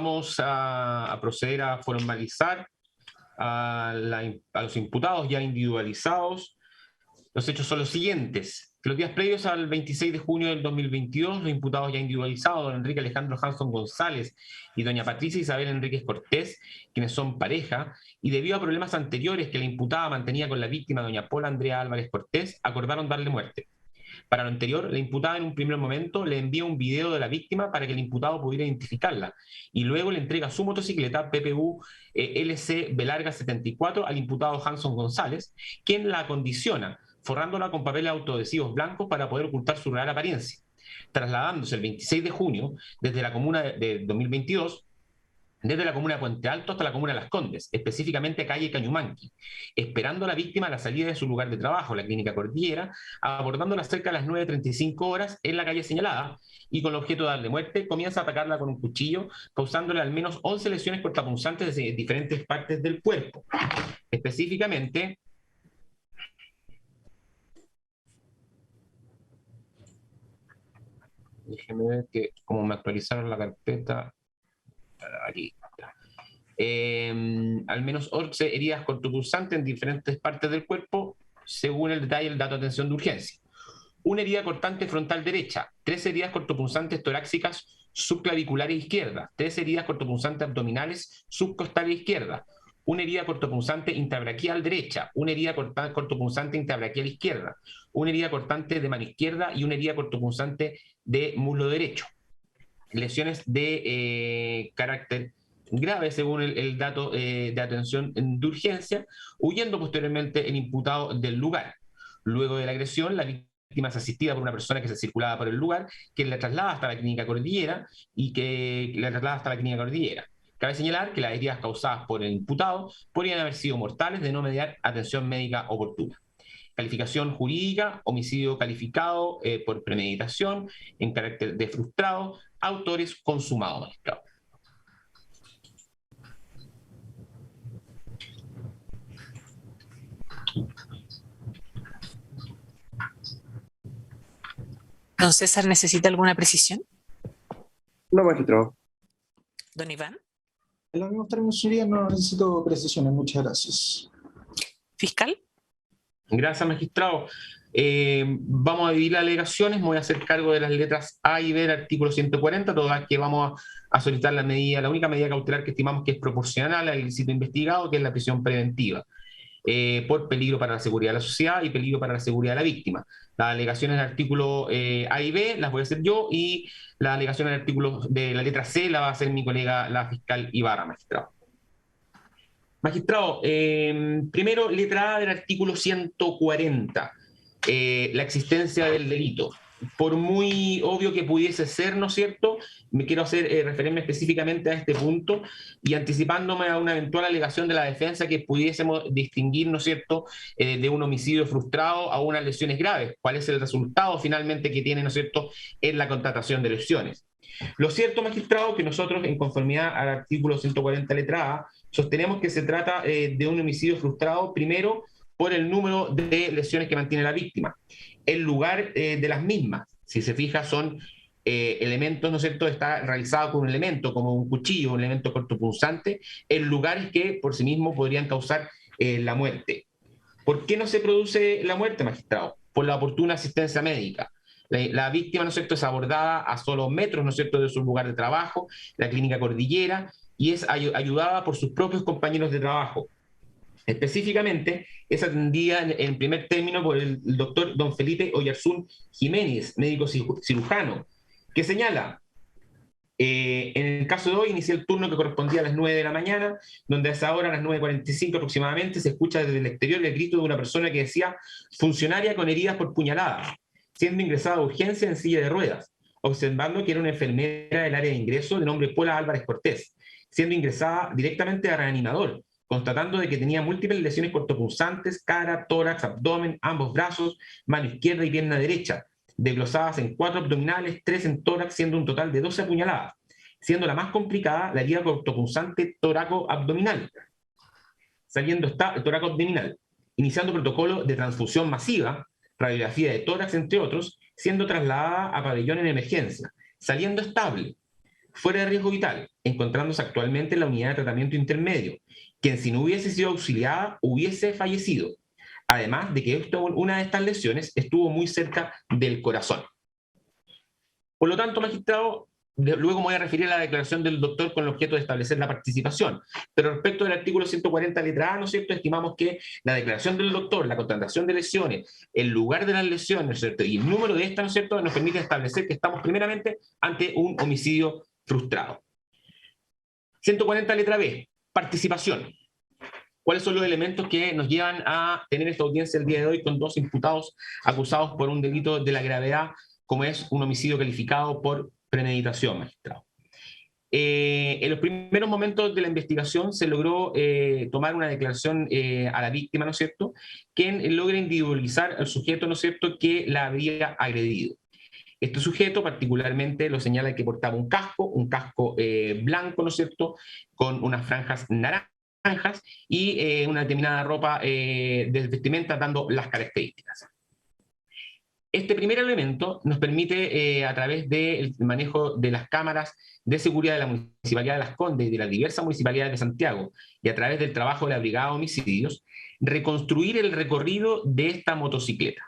vamos a proceder a formalizar a los imputados ya individualizados. Los hechos son los siguientes. Los días previos al 26 de junio del 2022, los imputados ya individualizados, don Enrique Alejandro Hanson González y doña Patricia Isabel Enríquez Cortés, quienes son pareja, y debido a problemas anteriores que la imputada mantenía con la víctima, doña Paula Andrea Álvarez Cortés, acordaron darle muerte. Para lo anterior, la imputada en un primer momento le envía un video de la víctima para que el imputado pudiera identificarla, y luego le entrega su motocicleta PPU LC Belarga 74 al imputado Hanson González, quien la acondiciona, forrándola con papeles autoadhesivos blancos para poder ocultar su real apariencia, trasladándose el 26 de junio desde la comuna de 2022, desde la comuna de Puente Alto hasta la comuna de Las Condes, específicamente calle Cañumanqui, esperando a la víctima a la salida de su lugar de trabajo, la Clínica Cordillera, abordándola cerca de las 9:35 horas en la calle señalada, y con el objeto de darle muerte, comienza a atacarla con un cuchillo, causándole al menos 11 lesiones cortapunzantes de diferentes partes del cuerpo. Específicamente, déjeme ver que como me actualizaron la carpeta, aquí está. Al menos 11 heridas cortopulsantes en diferentes partes del cuerpo, según el detalle del dato de atención de urgencia. Una herida cortante frontal derecha, 3 heridas cortopunzantes torácicas subclaviculares izquierda, 3 heridas cortopunzantes abdominales subcostales izquierda, una herida cortopunzante intrabraquial derecha, una herida cortopunzante intrabraquial izquierda, una herida cortante de mano izquierda y una herida cortopunzante de muslo derecho. Lesiones de carácter grave según el dato de atención de urgencia, huyendo posteriormente el imputado del lugar. Luego de la agresión, la víctima es asistida por una persona que se circulaba por el lugar, que la traslada hasta la Clínica Cordillera Cabe señalar que las heridas causadas por el imputado podrían haber sido mortales de no mediar atención médica oportuna. Calificación jurídica: homicidio calificado por premeditación en carácter de frustrado, autores consumado, magistrado. Don César, ¿necesita alguna precisión? No, magistrado. Don Iván. En los mismos términos, señoría, no necesito precisiones. Muchas gracias. Fiscal. Gracias, magistrado. Vamos a dividir las alegaciones. Me voy a hacer cargo de las letras A y B del artículo 140, todas que vamos a solicitar la única medida cautelar que estimamos que es proporcional al ilícito investigado, que es la prisión preventiva, por peligro para la seguridad de la sociedad y peligro para la seguridad de la víctima. Las alegaciones del artículo A y B las voy a hacer yo, y las alegaciones del artículo de la letra C la va a hacer mi colega, la fiscal Ibarra, magistrado. Magistrado, primero, letra A del artículo 140, la existencia del delito. Por muy obvio que pudiese ser, ¿no es cierto?, me quiero referirme específicamente a este punto y anticipándome a una eventual alegación de la defensa que pudiésemos distinguir, ¿no es cierto?, de un homicidio frustrado a unas lesiones graves. ¿Cuál es el resultado finalmente que tiene, ¿no es cierto?, en la contratación de lesiones? Lo cierto, magistrado, que nosotros, en conformidad al artículo 140 letra A, sostenemos que se trata de un homicidio frustrado, primero, por el número de lesiones que mantiene la víctima. El lugar de las mismas, si se fija, son elementos, ¿no es cierto?, está realizado con un elemento, como un cuchillo, un elemento cortopunzante, en lugares que por sí mismos podrían causar la muerte. ¿Por qué no se produce la muerte, magistrado? Por la oportuna asistencia médica. La víctima, ¿no es cierto?, es abordada a solo metros, ¿no es cierto?, de su lugar de trabajo, la Clínica Cordillera, y es ayudada por sus propios compañeros de trabajo. Específicamente, es atendida en primer término por el doctor don Felipe Oyarzún Jiménez, médico cirujano, que señala: en el caso de hoy, inicié el turno que correspondía a las 9 de la mañana, donde a esa hora, a las 9:45 aproximadamente, se escucha desde el exterior el grito de una persona que decía: funcionaria con heridas por puñalada, siendo ingresada a urgencia en silla de ruedas, observando que era una enfermera del área de ingreso de nombre Paula Álvarez Cortés, siendo ingresada directamente a reanimador, constatando de que tenía múltiples lesiones cortopunzantes, cara, tórax, abdomen, ambos brazos, mano izquierda y pierna derecha, desglosadas en 4 abdominales, 3 en tórax, siendo un total de 12 apuñaladas, siendo la más complicada la herida cortopunzante toraco-abdominal, iniciando protocolo de transfusión masiva, radiografía de tórax, entre otros, siendo trasladada a pabellón en emergencia, saliendo estable. fuera de riesgo vital, encontrándose actualmente en la unidad de tratamiento intermedio, quien si no hubiese sido auxiliada hubiese fallecido. Además de que una de estas lesiones estuvo muy cerca del corazón. Por lo tanto, magistrado, luego me voy a referir a la declaración del doctor con el objeto de establecer la participación. Pero respecto del artículo 140, letra A, ¿no es cierto?, estimamos que la declaración del doctor, la contratación de lesiones, el lugar de las lesiones, ¿no es cierto?, y el número de estas, ¿no es cierto?, nos permite establecer que estamos primeramente ante un homicidio frustrado. 140, letra B, participación. ¿Cuáles son los elementos que nos llevan a tener esta audiencia el día de hoy con dos imputados acusados por un delito de la gravedad, como es un homicidio calificado por premeditación, magistrado? En los primeros momentos de la investigación se logró tomar una declaración a la víctima, ¿no es cierto?, quien logra individualizar al sujeto, ¿no es cierto?, que la habría agredido. Este sujeto particularmente lo señala que portaba un casco blanco, ¿no es cierto?, con unas franjas naranjas y una determinada ropa de vestimenta dando las características. Este primer elemento nos permite, a través del manejo de las cámaras de seguridad de la Municipalidad de Las Condes y de las diversas municipalidades de Santiago, y a través del trabajo de la Brigada de Homicidios, reconstruir el recorrido de esta motocicleta.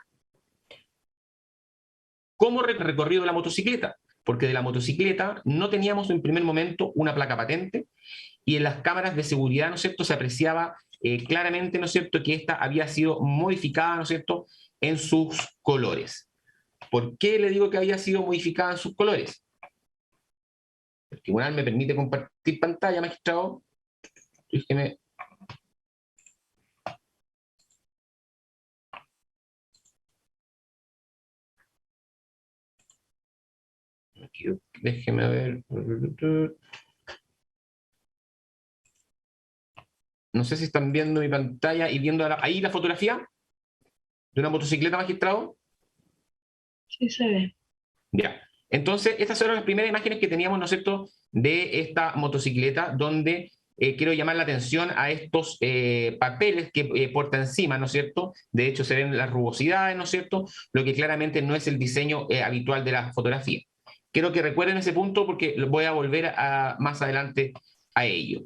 ¿Cómo recorrido la motocicleta? Porque de la motocicleta no teníamos en primer momento una placa patente, y en las cámaras de seguridad, ¿no es cierto?, se apreciaba claramente, ¿no es cierto?, que esta había sido modificada, ¿no es cierto?, en sus colores. ¿Por qué le digo que había sido modificada en sus colores? El tribunal me permite compartir pantalla, magistrado. Déjeme. Déjeme ver. No sé si están viendo mi pantalla y viendo ahí la fotografía de una motocicleta, magistrado. Sí se ve. Ya. Entonces, estas eran las primeras imágenes que teníamos, ¿no es cierto?, de esta motocicleta, donde quiero llamar la atención a estos papeles que porta encima, ¿no es cierto? De hecho, se ven las rugosidades, ¿no es cierto?, lo que claramente no es el diseño habitual de la fotografía. Quiero que recuerden ese punto porque voy a volver más adelante a ello.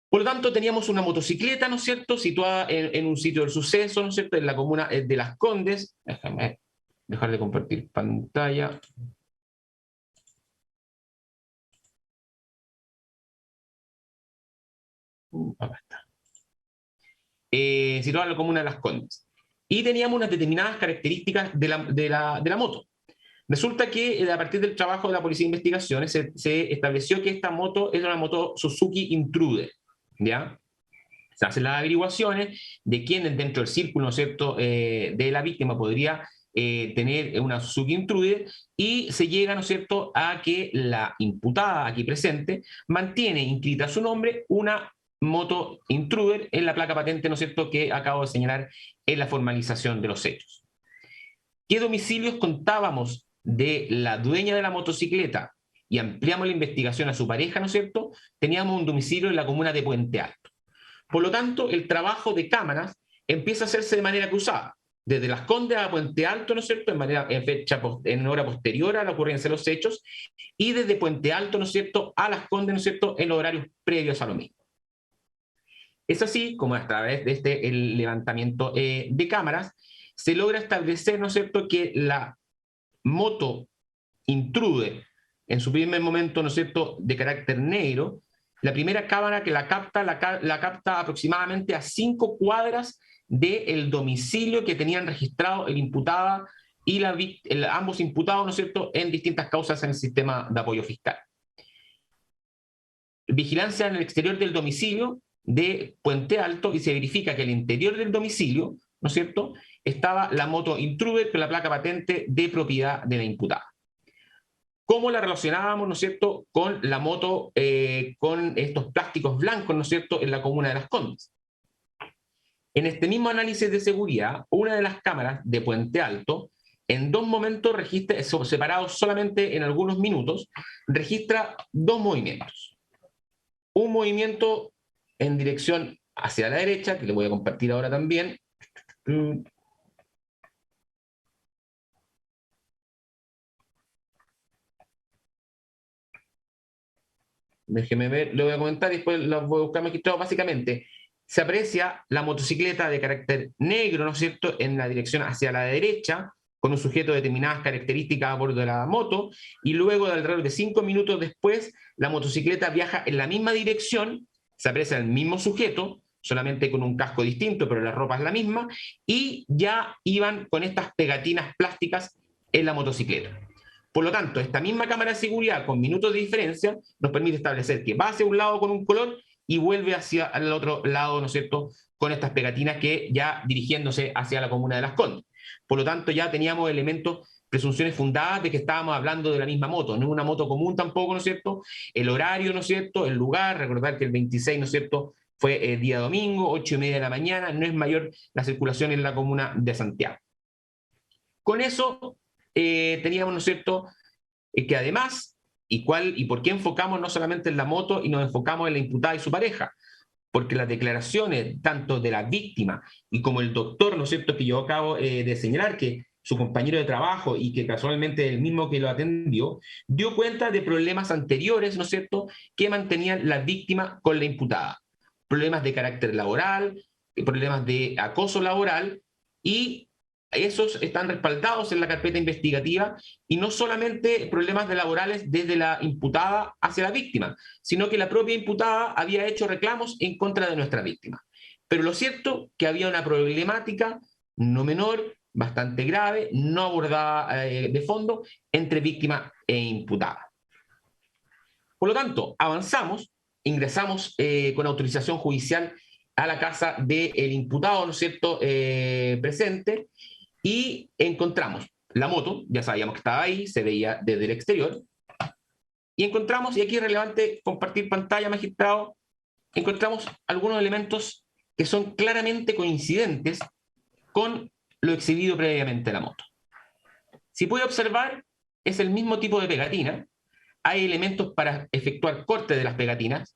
Por lo tanto, teníamos una motocicleta, ¿no es cierto?, situada en un sitio del suceso, ¿no es cierto?, en la comuna de Las Condes. Déjame dejar de compartir pantalla. Acá está. Situada en la comuna de Las Condes. Y teníamos unas determinadas características de la moto. Resulta que a partir del trabajo de la Policía de Investigaciones se estableció que esta moto es una moto Suzuki Intruder, ¿ya? Se hacen las averiguaciones de quién dentro del círculo, ¿no es cierto?, de la víctima podría tener una Suzuki Intruder, y se llega, ¿no es cierto?, a que la imputada aquí presente mantiene inscrita a su nombre una moto Intruder en la placa patente, ¿no es cierto?, que acabo de señalar en la formalización de los hechos. ¿Qué domicilios contábamos de la dueña de la motocicleta? Y ampliamos la investigación a su pareja, ¿no es cierto? Teníamos un domicilio en la comuna de Puente Alto. Por lo tanto, el trabajo de cámaras empieza a hacerse de manera cruzada, desde Las Condes a Puente Alto, ¿no es cierto?, en hora posterior a la ocurrencia de los hechos, y desde Puente Alto, ¿no es cierto?, a Las Condes, ¿no es cierto?, en horarios previos a lo mismo. Es así como a través de el levantamiento de cámaras se logra establecer, ¿no es cierto?, que la moto Intruder, en su primer momento, ¿no es cierto?, de carácter negro, la primera cámara que la capta aproximadamente a 5 cuadras del domicilio que tenían registrado el imputado y ambos imputados, ¿no es cierto?, en distintas causas en el sistema de apoyo fiscal. Vigilancia en el exterior del domicilio de Puente Alto, y se verifica que en el interior del domicilio, ¿no es cierto?, estaba la moto Intruder con la placa patente de propiedad de la imputada. ¿Cómo la relacionábamos, ¿no es cierto?, con la moto, con estos plásticos blancos, ¿no es cierto?, en la comuna de Las Condes? En este mismo análisis de seguridad, una de las cámaras de Puente Alto, en 2 momentos registra, separados solamente en algunos minutos, registra 2 movimientos. Un movimiento en dirección hacia la derecha, que le voy a compartir ahora también. Déjeme ver, le voy a comentar y después lo voy a buscar magistrado. Básicamente, se aprecia la motocicleta de carácter negro, ¿no es cierto?, en la dirección hacia la derecha, con un sujeto de determinadas características a bordo de la moto, y luego de alrededor de 5 minutos después, la motocicleta viaja en la misma dirección, se aprecia el mismo sujeto, solamente con un casco distinto, pero la ropa es la misma, y ya iban con estas pegatinas plásticas en la motocicleta. Por lo tanto, esta misma cámara de seguridad con minutos de diferencia nos permite establecer que va hacia un lado con un color y vuelve hacia el otro lado, ¿no es cierto?, con estas pegatinas que ya dirigiéndose hacia la comuna de Las Condes. Por lo tanto, ya teníamos elementos, presunciones fundadas de que estábamos hablando de la misma moto, no una moto común tampoco, ¿no es cierto? El horario, ¿no es cierto?, el lugar, recordar que el 26, ¿no es cierto?, fue día domingo, 8:30 de la mañana, no es mayor la circulación en la comuna de Santiago. Con eso teníamos, ¿no es cierto?, que además, ¿y por qué enfocamos no solamente en la moto y nos enfocamos en la imputada y su pareja? Porque las declaraciones tanto de la víctima y como el doctor, ¿no es cierto?, que yo acabo de señalar, que su compañero de trabajo y que casualmente el mismo que lo atendió, dio cuenta de problemas anteriores, ¿no es cierto?, que mantenían la víctima con la imputada. Problemas de carácter laboral, problemas de acoso laboral, y esos están respaldados en la carpeta investigativa, y no solamente problemas laborales desde la imputada hacia la víctima, sino que la propia imputada había hecho reclamos en contra de nuestra víctima. Pero lo cierto que había una problemática no menor, bastante grave, no abordada de fondo, entre víctima e imputada. Por lo tanto, avanzamos, ingresamos con autorización judicial a la casa del imputado, ¿no es cierto?, presente, y encontramos la moto, ya sabíamos que estaba ahí, se veía desde el exterior, y encontramos, y aquí es relevante compartir pantalla, magistrado, encontramos algunos elementos que son claramente coincidentes con lo exhibido previamente en la moto. Si puede observar, es el mismo tipo de pegatina, hay elementos para efectuar corte de las pegatinas,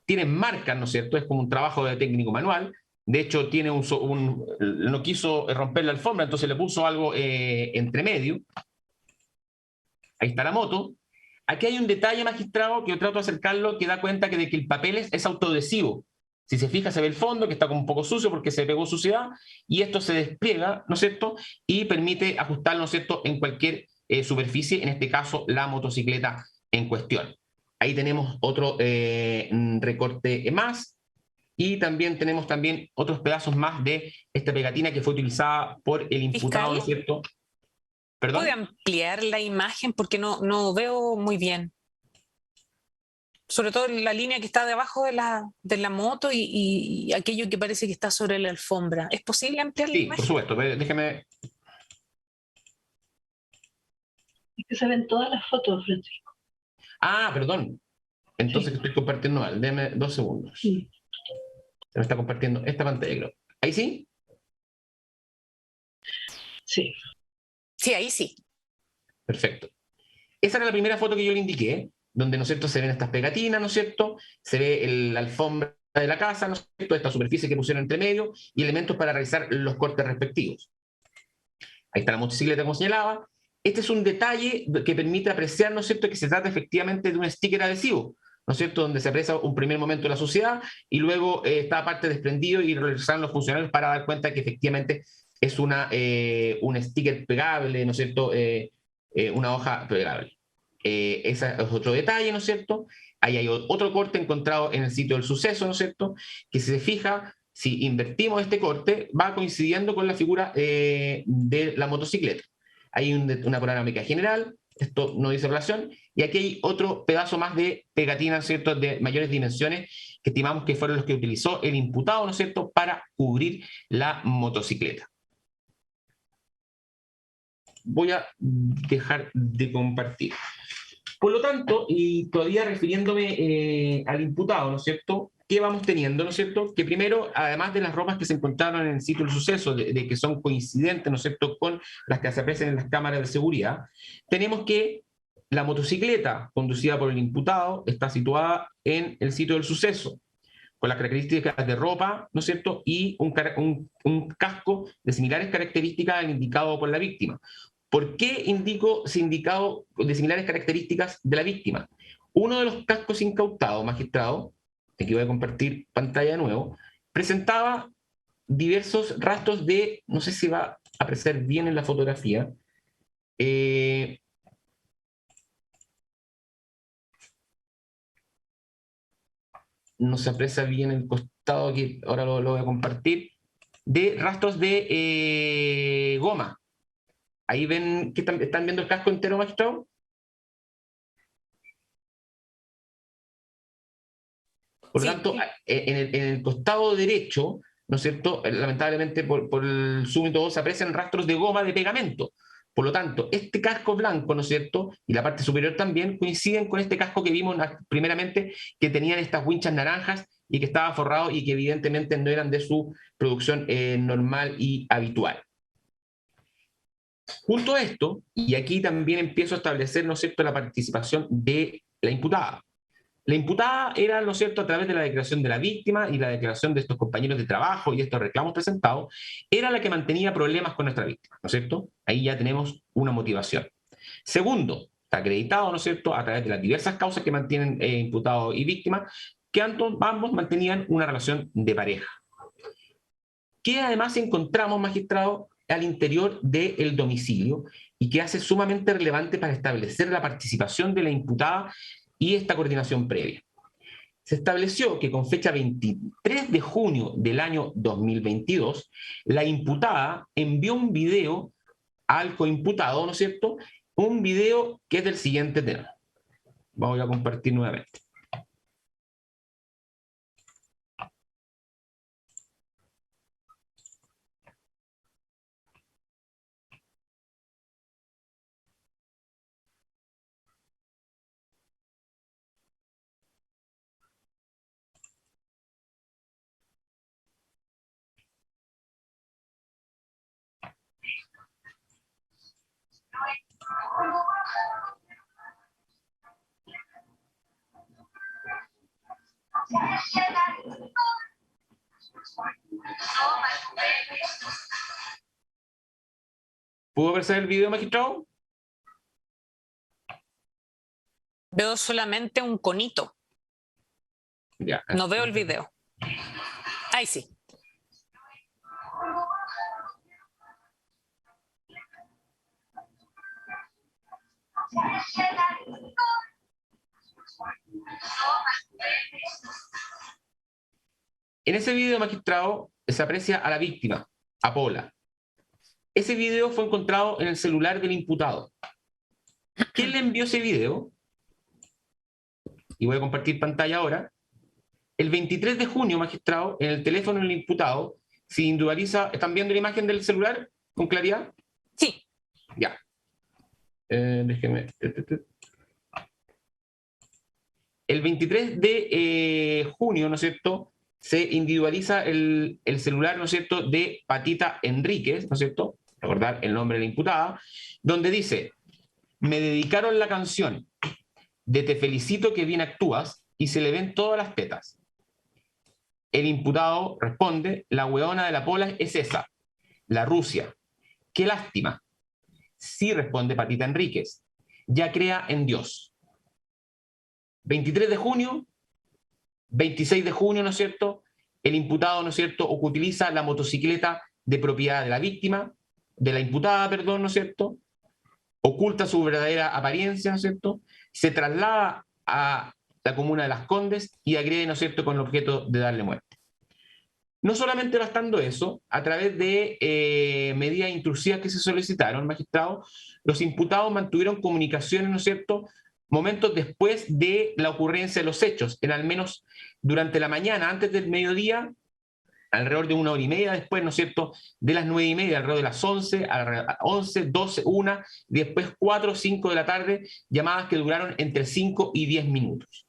tienen marcas, ¿no es cierto?, es como un trabajo de técnico manual. De hecho, tiene no quiso romper la alfombra, entonces le puso algo entre medio. Ahí está la moto. Aquí hay un detalle, magistrado, que yo trato de acercarlo, que da cuenta de que el papel es autoadhesivo. Si se fija, se ve el fondo, que está como un poco sucio porque se pegó suciedad, y esto se despliega, ¿no es cierto?, y permite ajustarlo, ¿no es cierto?, en cualquier superficie, en este caso la motocicleta en cuestión. Ahí tenemos otro recorte más. Y también tenemos otros pedazos más de esta pegatina que fue utilizada por el imputado, ¿no es cierto? ¿Perdón? ¿Puede ampliar la imagen? Porque no veo muy bien. Sobre todo la línea que está debajo de la moto y aquello que parece que está sobre la alfombra. ¿Es posible ampliar la Sí, imagen? por supuesto. Déjeme. Es que se ven todas las fotos, Francisco. Ah, perdón. Entonces Sí. estoy compartiendo mal. Deme 2 segundos. Sí. Se me está compartiendo esta pantalla, creo. ¿Ahí sí? Sí. Sí, ahí sí. Perfecto. Esa era la primera foto que yo le indiqué, donde, ¿no es cierto?, se ven estas pegatinas, ¿no es cierto?, se ve la alfombra de la casa, ¿no es cierto?, esta superficie que pusieron entre medio, y elementos para realizar los cortes respectivos. Ahí está la motocicleta, como señalaba. Este es un detalle que permite apreciar, ¿no es cierto?, que se trata efectivamente de un sticker adhesivo, ¿no es cierto?, donde se aprecia un primer momento de la suciedad y luego está aparte desprendido y regresaron los funcionarios para dar cuenta que efectivamente es un sticker pegable, ¿no es cierto?, una hoja plegable. Ese es otro detalle, ¿no es cierto? Ahí hay otro corte encontrado en el sitio del suceso, ¿no es cierto?, que si se fija, si invertimos este corte, va coincidiendo con la figura de la motocicleta. Hay una panorámica general, esto no dice relación, y aquí hay otro pedazo más de pegatina, ¿no es cierto?, de mayores dimensiones, que estimamos que fueron los que utilizó el imputado, ¿no es cierto?, para cubrir la motocicleta. Voy a dejar de compartir. Por lo tanto, y todavía refiriéndome al imputado, ¿no es cierto?, ¿qué vamos teniendo, ¿no es cierto? Que primero, además de las ropas que se encontraron en el sitio del suceso, de que son coincidentes, ¿no es cierto?, con las que se aprecian en las cámaras de seguridad, tenemos que la motocicleta conducida por el imputado está situada en el sitio del suceso, con las características de ropa, ¿no es cierto?, y un casco de similares características al indicado por la víctima. ¿Por qué se indicado de similares características de la víctima? uno de los cascos incautados, magistrado, aquí voy a compartir pantalla de nuevo, presentaba diversos rastros de, no sé si va a apreciar bien en la fotografía, no se aprecia bien el costado, que ahora lo voy a compartir, de rastros de goma. Ahí ven, que están viendo el casco entero, magistrado. Por lo Sí, tanto, sí. en el costado derecho, ¿no es cierto? Lamentablemente por el zoom y todo se aprecian rastros de goma de pegamento. Por lo tanto, este casco blanco, ¿no es cierto? Y la parte superior también coinciden con este casco que vimos primeramente, que tenían estas winchas naranjas y que estaba forrado y que evidentemente no eran de su producción normal y habitual. Junto a esto, y aquí también empiezo a establecer, ¿no es cierto?, la participación de la imputada. La imputada era, ¿no es cierto?, a través de la declaración de la víctima y la declaración de estos compañeros de trabajo y estos reclamos presentados, era la que mantenía problemas con nuestra víctima, ¿no es cierto? Ahí ya tenemos una motivación. Segundo, está acreditado, ¿no es cierto?, a través de las diversas causas que mantienen imputado y víctima, que ambos mantenían una relación de pareja. Que además encontramos, magistrado, al interior del domicilio y que hace sumamente relevante para establecer la participación de la imputada y esta coordinación previa. Se estableció que con fecha 23 de junio del año 2022, la imputada envió un video al coimputado, ¿no es cierto? Un video que es del siguiente tema. Vamos a compartir nuevamente. ¿Pudo apreciar el video, magistrado? Veo solamente un conito. Ya. No veo el video. Ahí sí. En ese video, magistrado, se aprecia a la víctima, a Pola. Ese video fue encontrado en el celular del imputado. ¿Quién le envió ese video? Y voy a compartir pantalla ahora. El 23 de junio, magistrado, en el teléfono del imputado, se individualiza. ¿Están viendo la imagen del celular con claridad? Sí. Ya. Déjeme. El 23 de junio, ¿no es cierto?, se individualiza el celular, ¿no es cierto?, de Patita Enríquez, ¿no es cierto?, recordar el nombre de la imputada, donde dice: me dedicaron la canción de Te felicito que bien actúas y se le ven todas las tetas. El imputado responde: la hueona de la Pola es esa, la Rusia. Qué lástima. Sí, responde Patita Enríquez. Ya crea en Dios. 23 de junio, 26 de junio, ¿no es cierto?, el imputado, ¿no es cierto?, utiliza la motocicleta de propiedad de la víctima, de la imputada, perdón, ¿no es cierto?, oculta su verdadera apariencia, ¿no es cierto?, se traslada a la comuna de Las Condes y agrede, ¿no es cierto?, con el objeto de darle muerte. No solamente bastando eso, a través de medidas intrusivas que se solicitaron, magistrado, los imputados mantuvieron comunicaciones, ¿no es cierto?, momentos después de la ocurrencia de los hechos, en al menos durante la mañana, antes del mediodía, alrededor de 1 hora y media después, ¿no es cierto?, de las 9:30, alrededor de las 11, 11, 12, 1, después 4, 5 de la tarde, llamadas que duraron entre 5 y 10 minutos.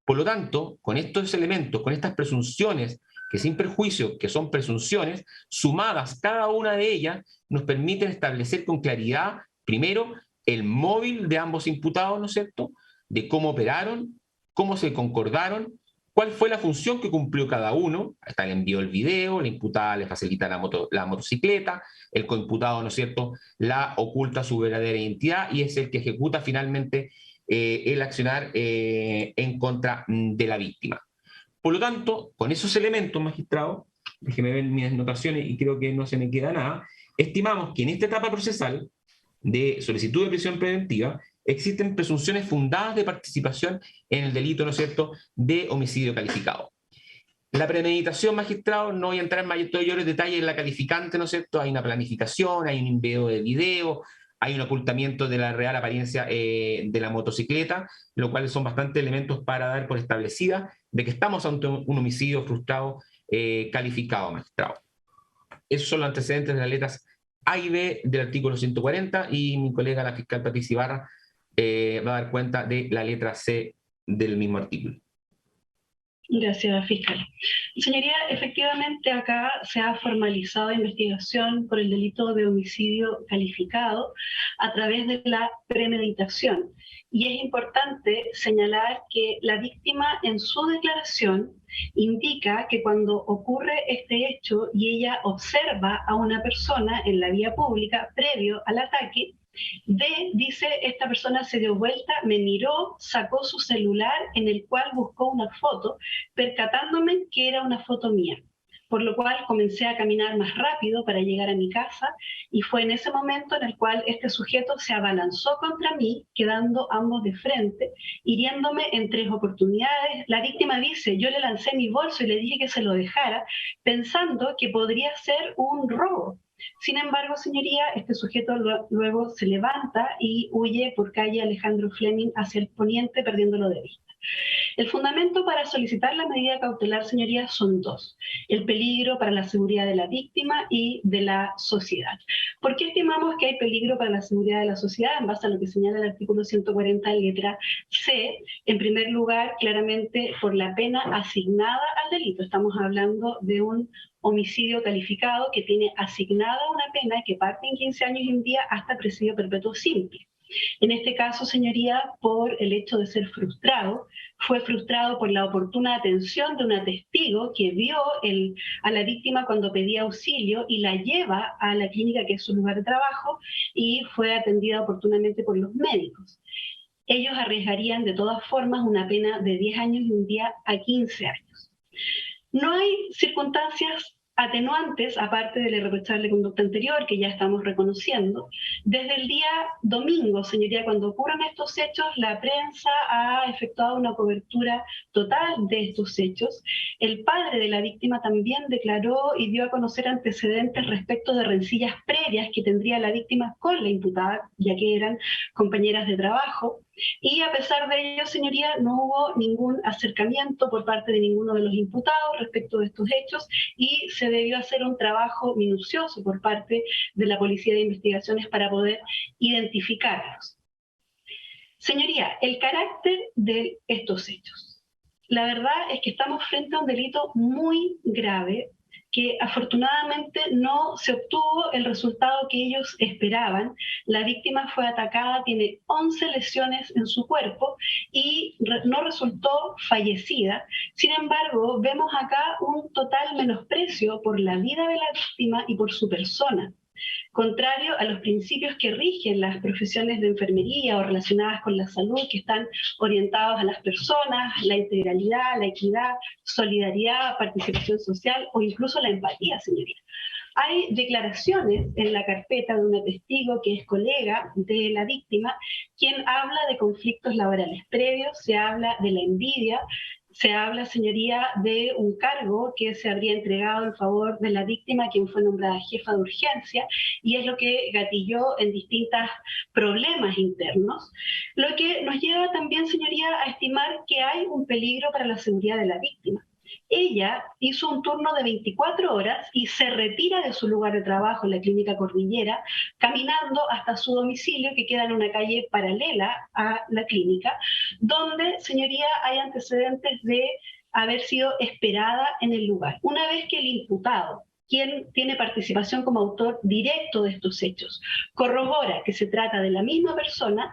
Por lo tanto, con estos elementos, con estas presunciones, que sin perjuicio, que son presunciones, sumadas cada una de ellas, nos permiten establecer con claridad, primero, el móvil de ambos imputados, ¿no es cierto?, de cómo operaron, cómo se concordaron, cuál fue la función que cumplió cada uno. Hasta le envió el video, la imputada le facilita la motocicleta, el coimputado, ¿no es cierto?, la oculta su verdadera identidad y es el que ejecuta finalmente el accionar en contra de la víctima. Por lo tanto, con esos elementos, magistrado, déjeme ver mis anotaciones y creo que no se me queda nada, estimamos que en esta etapa procesal de solicitud de prisión preventiva existen presunciones fundadas de participación en el delito, ¿no es cierto?, de homicidio calificado. La premeditación, magistrado, no voy a entrar en mayores detalles en la calificante, ¿no es cierto? Hay una planificación, hay un envío de video, hay un ocultamiento de la real apariencia de la motocicleta, lo cual son bastantes elementos para dar por establecida de que estamos ante un homicidio frustrado calificado, magistrado. Esos son los antecedentes de las letras A y B del artículo 140 y mi colega, la fiscal Patricia Ibarra, va a dar cuenta de la letra C del mismo artículo. Gracias, fiscal. Señoría, efectivamente acá se ha formalizado investigación por el delito de homicidio calificado a través de la premeditación. Y es importante señalar que la víctima en su declaración indica que cuando ocurre este hecho y ella observa a una persona en la vía pública previo al ataque, D dice, esta persona se dio vuelta, me miró, sacó su celular en el cual buscó una foto, percatándome que era una foto mía. Por lo cual comencé a caminar más rápido para llegar a mi casa y fue en ese momento en el cual este sujeto se abalanzó contra mí, quedando ambos de frente, hiriéndome en 3 oportunidades. La víctima dice, yo le lancé mi bolso y le dije que se lo dejara, pensando que podría ser un robo. Sin embargo, señoría, este sujeto luego se levanta y huye por calle Alejandro Fleming hacia el poniente, perdiéndolo de vista. El fundamento para solicitar la medida cautelar, señoría, son 2. El peligro para la seguridad de la víctima y de la sociedad. ¿Por qué estimamos que hay peligro para la seguridad de la sociedad? En base a lo que señala el artículo 140, letra C. En primer lugar, claramente por la pena asignada al delito. Estamos hablando de un homicidio calificado que tiene asignada una pena que parte en 15 años y un día hasta presidio perpetuo simple. En este caso, señoría, por el hecho de ser frustrado, fue frustrado por la oportuna atención de una testigo que vio a la víctima cuando pedía auxilio y la lleva a la clínica, que es su lugar de trabajo, y fue atendida oportunamente por los médicos. Ellos arriesgarían de todas formas una pena de 10 años y un día a 15 años. No hay circunstancias atenuantes, aparte de la irreprochable conducta anterior, que ya estamos reconociendo. Desde el día domingo, señoría, cuando ocurran estos hechos, la prensa ha efectuado una cobertura total de estos hechos. El padre de la víctima también declaró y dio a conocer antecedentes respecto de rencillas previas que tendría la víctima con la imputada, ya que eran compañeras de trabajo. Y a pesar de ello, señoría, no hubo ningún acercamiento por parte de ninguno de los imputados respecto de estos hechos y se debió hacer un trabajo minucioso por parte de la Policía de Investigaciones para poder identificarlos. Señoría, el carácter de estos hechos. La verdad es que estamos frente a un delito muy grave que afortunadamente no se obtuvo el resultado que ellos esperaban. La víctima fue atacada, tiene 11 lesiones en su cuerpo y no resultó fallecida. Sin embargo, vemos acá un total menosprecio por la vida de la víctima y por su persona. Contrario a los principios que rigen las profesiones de enfermería o relacionadas con la salud, que están orientados a las personas, la integralidad, la equidad, solidaridad, participación social o incluso la empatía, señoría. Hay declaraciones en la carpeta de una testigo que es colega de la víctima, quien habla de conflictos laborales previos, se habla de la envidia, se habla, señoría, de un cargo que se habría entregado en favor de la víctima, quien fue nombrada jefa de urgencia, y es lo que gatilló en distintos problemas internos, lo que nos lleva también, señoría, a estimar que hay un peligro para la seguridad de la víctima. Ella hizo un turno de 24 horas y se retira de su lugar de trabajo en la clínica Cordillera, caminando hasta su domicilio, que queda en una calle paralela a la clínica, donde, señoría, hay antecedentes de haber sido esperada en el lugar. Una vez que el imputado, quien tiene participación como autor directo de estos hechos, corrobora que se trata de la misma persona,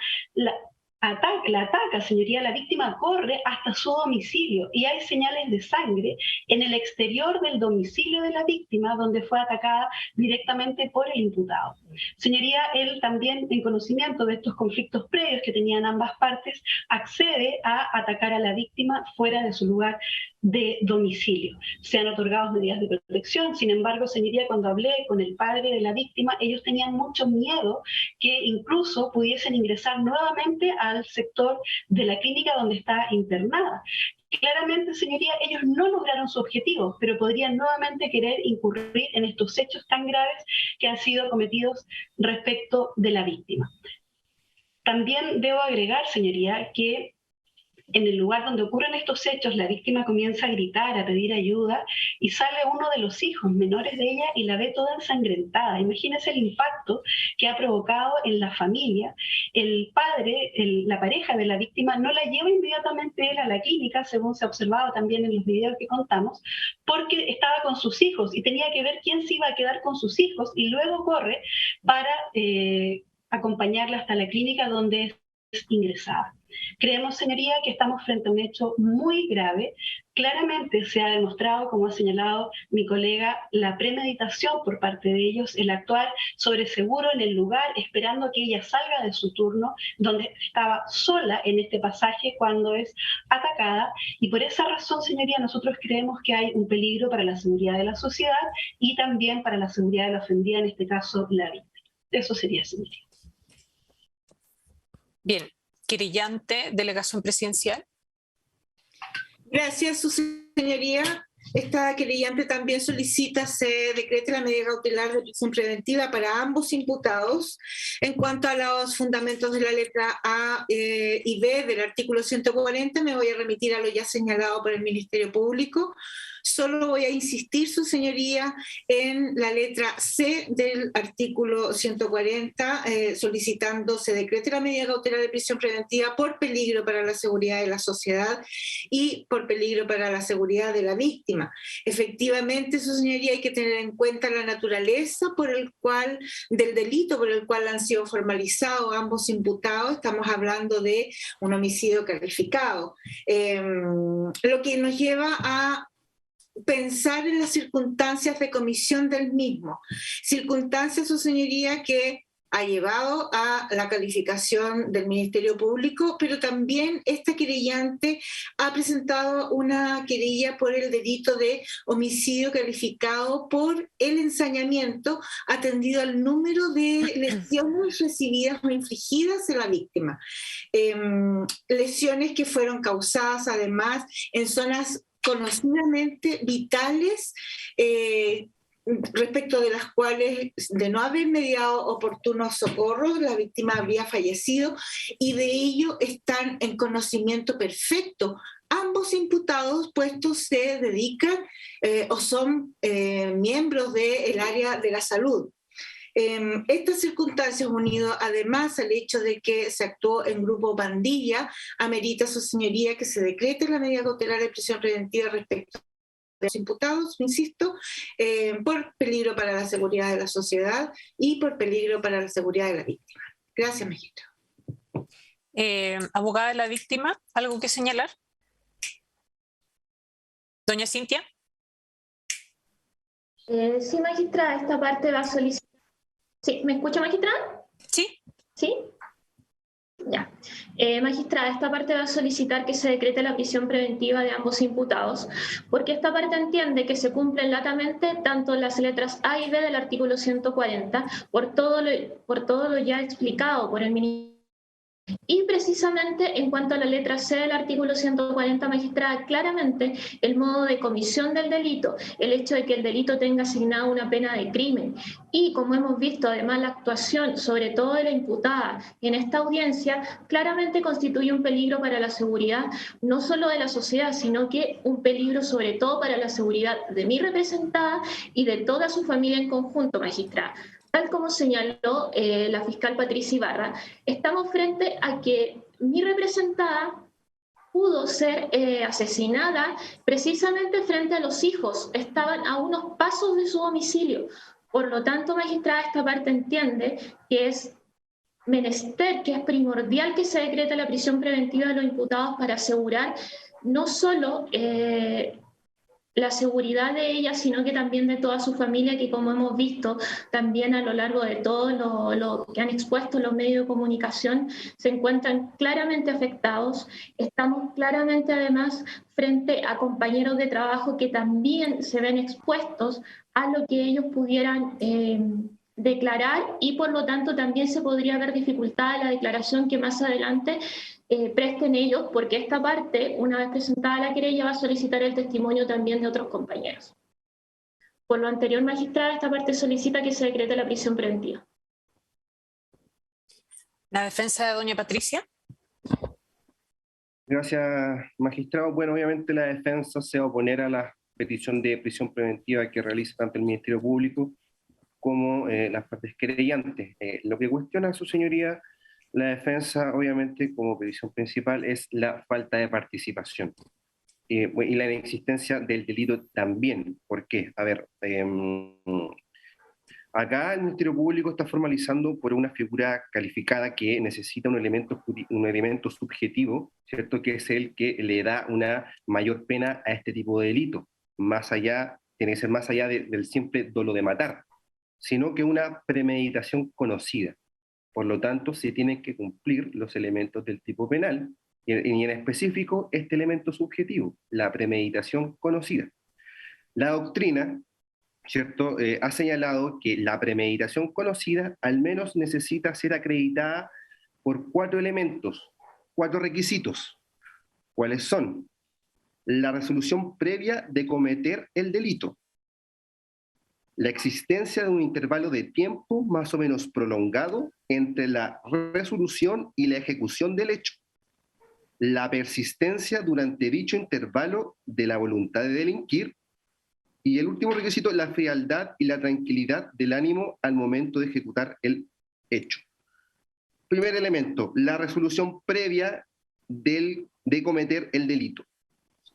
la ataca, señoría, la víctima corre hasta su domicilio y hay señales de sangre en el exterior del domicilio de la víctima donde fue atacada directamente por el imputado. Señoría, él también, en conocimiento de estos conflictos previos que tenían ambas partes, accede a atacar a la víctima fuera de su lugar de domicilio. Se han otorgado medidas de protección, sin embargo, señoría, cuando hablé con el padre de la víctima, ellos tenían mucho miedo que incluso pudiesen ingresar nuevamente al sector de la clínica donde está internada. Claramente, señoría, ellos no lograron su objetivo, pero podrían nuevamente querer incurrir en estos hechos tan graves que han sido cometidos respecto de la víctima. También debo agregar, señoría, que en el lugar donde ocurren estos hechos, la víctima comienza a gritar, a pedir ayuda, y sale uno de los hijos menores de ella y la ve toda ensangrentada. Imagínense el impacto que ha provocado en la familia. El padre, la pareja de la víctima, no la lleva inmediatamente él a la clínica, según se ha observado también en los videos que contamos, porque estaba con sus hijos y tenía que ver quién se iba a quedar con sus hijos, y luego corre para acompañarla hasta la clínica donde es ingresada. Creemos, señoría, que estamos frente a un hecho muy grave. Claramente se ha demostrado, como ha señalado mi colega, la premeditación por parte de ellos, el actuar sobre seguro en el lugar, esperando que ella salga de su turno, donde estaba sola en este pasaje cuando es atacada. Y por esa razón, señoría, nosotros creemos que hay un peligro para la seguridad de la sociedad y también para la seguridad de la ofendida, en este caso la víctima. Eso sería, señoría. Bien. Querellante, delegación presidencial. Gracias, su señoría. Esta querellante también solicita se decrete la medida cautelar de prisión preventiva para ambos imputados. En cuanto a los fundamentos de la letra A y B del artículo 140, me voy a remitir a lo ya señalado por el Ministerio Público. Solo voy a insistir, su señoría, en la letra C del artículo 140, solicitando se decrete la medida cautelar de prisión preventiva por peligro para la seguridad de la sociedad y por peligro para la seguridad de la víctima. Efectivamente, su señoría, hay que tener en cuenta la naturaleza del delito por el cual han sido formalizados ambos imputados. Estamos hablando de un homicidio calificado, lo que nos lleva a pensar en las circunstancias de comisión del mismo. Circunstancias, su señoría, que ha llevado a la calificación del Ministerio Público, pero también esta querellante ha presentado una querella por el delito de homicidio calificado por el ensañamiento, atendido al número de lesiones recibidas o infligidas a la víctima. Lesiones que fueron causadas además en zonas conocidamente vitales, respecto de las cuales, de no haber mediado oportunos socorros, la víctima habría fallecido, y de ello están en conocimiento perfecto. Ambos imputados, puestos, se dedican o son miembros del área de la salud. Estas circunstancias, unidas además al hecho de que se actuó en grupo pandilla, amerita, su señoría, que se decrete la medida cautelar de prisión preventiva respecto de los imputados, insisto, por peligro para la seguridad de la sociedad y por peligro para la seguridad de la víctima. Gracias, magistrado. Abogada de la víctima, ¿algo que señalar? Doña Cintia. Sí, magistrada, esta parte va a solicitar. Sí, ¿me escucha, magistrada? Sí. ¿Sí? Ya. Magistrada, esta parte va a solicitar que se decrete la prisión preventiva de ambos imputados, porque esta parte entiende que se cumplen latamente tanto las letras A y B del artículo 140 por todo lo ya explicado por el Ministerio. Y precisamente en cuanto a la letra C del artículo 140, magistrada, claramente el modo de comisión del delito, el hecho de que el delito tenga asignada una pena de crimen y, como hemos visto, además la actuación sobre todo de la imputada en esta audiencia, claramente constituye un peligro para la seguridad no solo de la sociedad, sino que un peligro sobre todo para la seguridad de mi representada y de toda su familia en conjunto, magistrada. Tal como señaló la fiscal Patricia Ibarra, estamos frente a que mi representada pudo ser asesinada precisamente frente a los hijos. Estaban a unos pasos de su domicilio. Por lo tanto, magistrada, esta parte entiende que es menester que es primordial que se decrete la prisión preventiva de los imputados para asegurar no solo la seguridad de ella, sino que también de toda su familia, que como hemos visto también a lo largo de todo lo que han expuesto los medios de comunicación, se encuentran claramente afectados. Estamos claramente además frente a compañeros de trabajo que también se ven expuestos a lo que ellos pudieran declarar, y por lo tanto también se podría ver dificultada la declaración que más adelante presten ellos, porque esta parte, una vez presentada la querella, va a solicitar el testimonio también de otros compañeros. Por lo anterior, magistrada, esta parte solicita que se decrete la prisión preventiva. La defensa de doña Patricia. Gracias, magistrado. Bueno, obviamente la defensa se va a oponer a la petición de prisión preventiva que realiza tanto el Ministerio Público como las partes querellantes. Lo que cuestiona su señoría la defensa, obviamente, como petición principal, es la falta de participación y la inexistencia del delito también. ¿Por qué? A ver, acá el Ministerio Público está formalizando por una figura calificada que necesita un elemento subjetivo, ¿cierto? Que es el que le da una mayor pena a este tipo de delito. Más allá, tiene que ser más allá del simple dolo de matar, sino que una premeditación conocida. Por lo tanto, se tienen que cumplir los elementos del tipo penal, y en específico este elemento subjetivo, la premeditación conocida. La doctrina, ¿cierto?, ha señalado que la premeditación conocida al menos necesita ser acreditada por 4 elementos, 4 requisitos. ¿Cuáles son? La resolución previa de cometer el delito, la existencia de un intervalo de tiempo más o menos prolongado entre la resolución y la ejecución del hecho, la persistencia durante dicho intervalo de la voluntad de delinquir, y el último requisito, la frialdad y la tranquilidad del ánimo al momento de ejecutar el hecho. Primer elemento, la resolución previa de cometer el delito.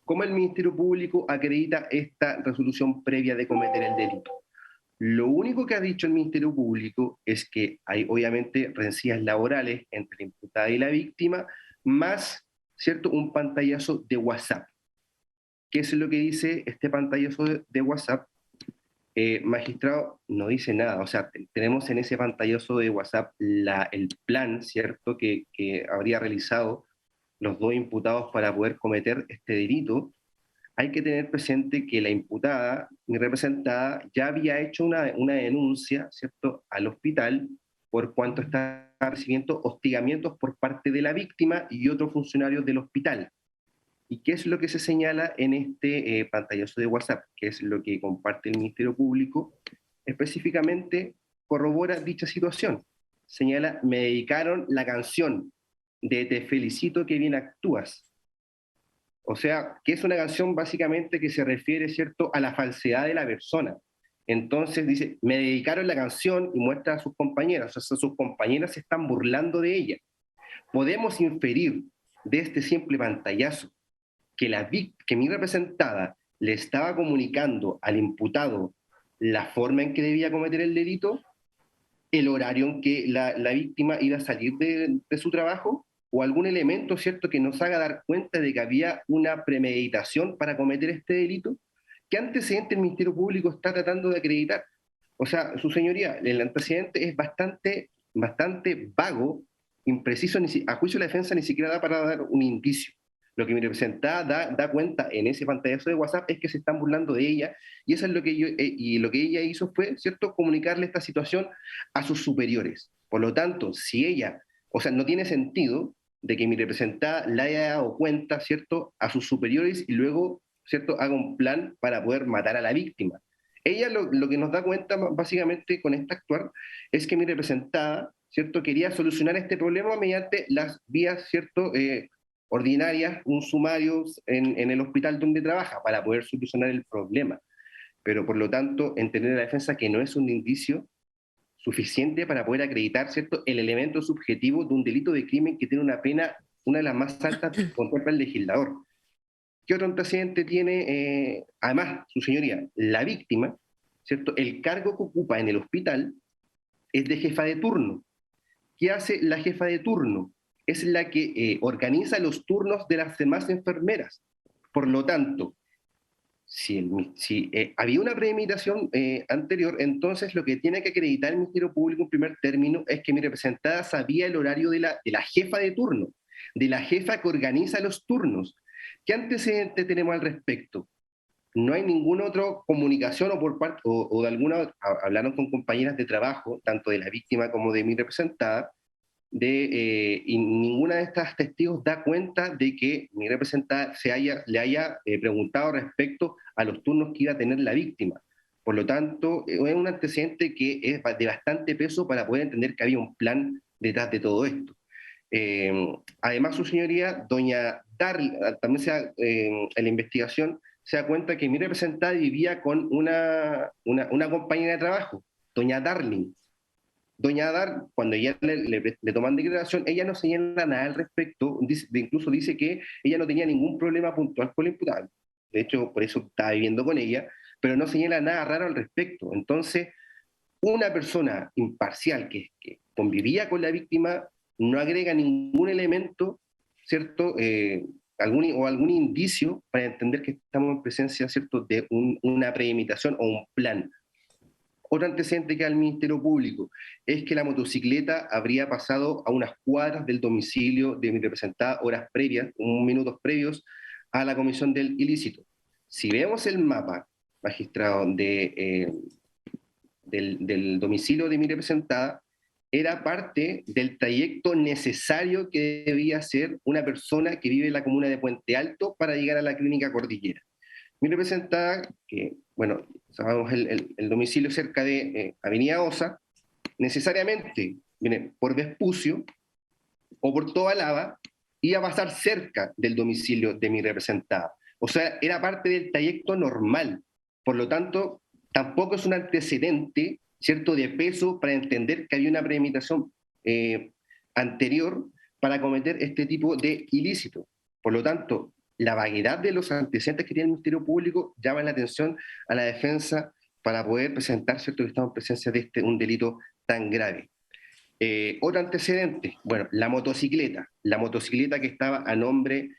¿Cómo el Ministerio Público acredita esta resolución previa de cometer el delito? Lo único que ha dicho el Ministerio Público es que hay obviamente rencillas laborales entre la imputada y la víctima, más, ¿cierto?, un pantallazo de WhatsApp. ¿Qué es lo que dice este pantallazo de WhatsApp? Magistrado, no dice nada. O sea, tenemos en ese pantallazo de WhatsApp el plan, ¿cierto?, que habría realizado los 2 imputados para poder cometer este delito. Hay que tener presente que la imputada, mi representada, ya había hecho una denuncia, ¿cierto?, al hospital por cuanto está recibiendo hostigamientos por parte de la víctima y otros funcionarios del hospital. ¿Y qué es lo que se señala en este pantallazo de WhatsApp? ¿Qué es lo que comparte el Ministerio Público? Específicamente corrobora dicha situación. Señala, me dedicaron la canción de Te felicito que bien actúas. O sea, que es una canción básicamente que se refiere, ¿cierto?, a la falsedad de la persona. Entonces dice, me dedicaron la canción y muestra a sus compañeras, o sea, sus compañeras se están burlando de ella. Podemos inferir de este simple pantallazo que mi representada le estaba comunicando al imputado la forma en que debía cometer el delito, el horario en que la víctima iba a salir de su trabajo, o algún elemento, ¿cierto?, que nos haga dar cuenta de que había una premeditación para cometer este delito. ¿Qué antecedente el Ministerio Público está tratando de acreditar? O sea, su señoría, el antecedente es bastante vago, impreciso, a juicio de la defensa ni siquiera da para dar un indicio. Lo que mi representada da cuenta en ese pantallazo de WhatsApp es que se están burlando de ella, y eso es lo que lo que ella hizo fue, ¿cierto?, comunicarle esta situación a sus superiores. Por lo tanto, si ella, o sea, no tiene sentido de que mi representada le haya dado cuenta, ¿cierto?, a sus superiores y luego, ¿cierto?, haga un plan para poder matar a la víctima. Ella lo que nos da cuenta básicamente con este actuar es que mi representada, ¿cierto?, quería solucionar este problema mediante las vías, ¿cierto?, ordinarias, un sumario en el hospital donde trabaja para poder solucionar el problema. Pero por lo tanto, entender la defensa que no es un indicio suficiente para poder acreditar, ¿cierto?, el elemento subjetivo de un delito de crimen que tiene una pena, una de las más altas que contempla el legislador. ¿Qué otro antecedente tiene? Además, su señoría, la víctima, ¿cierto?, el cargo que ocupa en el hospital es de jefa de turno. ¿qué hace la jefa de turno? Es la que organiza los turnos de las demás enfermeras. Por lo tanto, si había una premeditación anterior, entonces lo que tiene que acreditar el Ministerio Público en primer término es que mi representada sabía el horario de la jefa de turno, de la jefa que organiza los turnos. ¿Qué antecedentes tenemos al respecto? No hay ninguna otra comunicación o de alguna, hablaron con compañeras de trabajo, tanto de la víctima como de mi representada, y ninguna de estas testigos da cuenta de que mi representada le haya preguntado respecto a los turnos que iba a tener la víctima. Por lo tanto, es un antecedente que es de bastante peso para poder entender que había un plan detrás de todo esto. Además, su señoría, doña Darly, también en la investigación se da cuenta que mi representada vivía con una compañera de trabajo, doña Darling. Doña Dar, cuando ella le toman declaración, ella no señala nada al respecto, incluso dice que ella no tenía ningún problema puntual con la imputada. De hecho, por eso estaba viviendo con ella, pero no señala nada raro al respecto. Entonces, una persona imparcial que convivía con la víctima no agrega ningún elemento, ¿cierto? Algún indicio para entender que estamos en presencia, ¿cierto?, de una premeditación o un plan. Otro antecedente que da el Ministerio Público es que la motocicleta habría pasado a unas cuadras del domicilio de mi representada horas previas, minutos previos a la comisión del ilícito. Si vemos el mapa, magistrado, del domicilio de mi representada, era parte del trayecto necesario que debía hacer una persona que vive en la comuna de Puente Alto para llegar a la clínica Cordillera. Mi representada, que, bueno, sabemos el domicilio cerca de Avenida Osa, necesariamente viene por Vespucio o por Tobalaba, iba a pasar cerca del domicilio de mi representada. O sea, era parte del trayecto normal. Por lo tanto, tampoco es un antecedente, ¿cierto?, de peso para entender que había una premeditación anterior para cometer este tipo de ilícito. Por lo tanto, la vaguedad de los antecedentes que tiene el Ministerio Público llama la atención a la defensa para poder presentar, ¿cierto?, que estamos en presencia de un delito tan grave. Otro antecedente, bueno, la motocicleta que está a nombre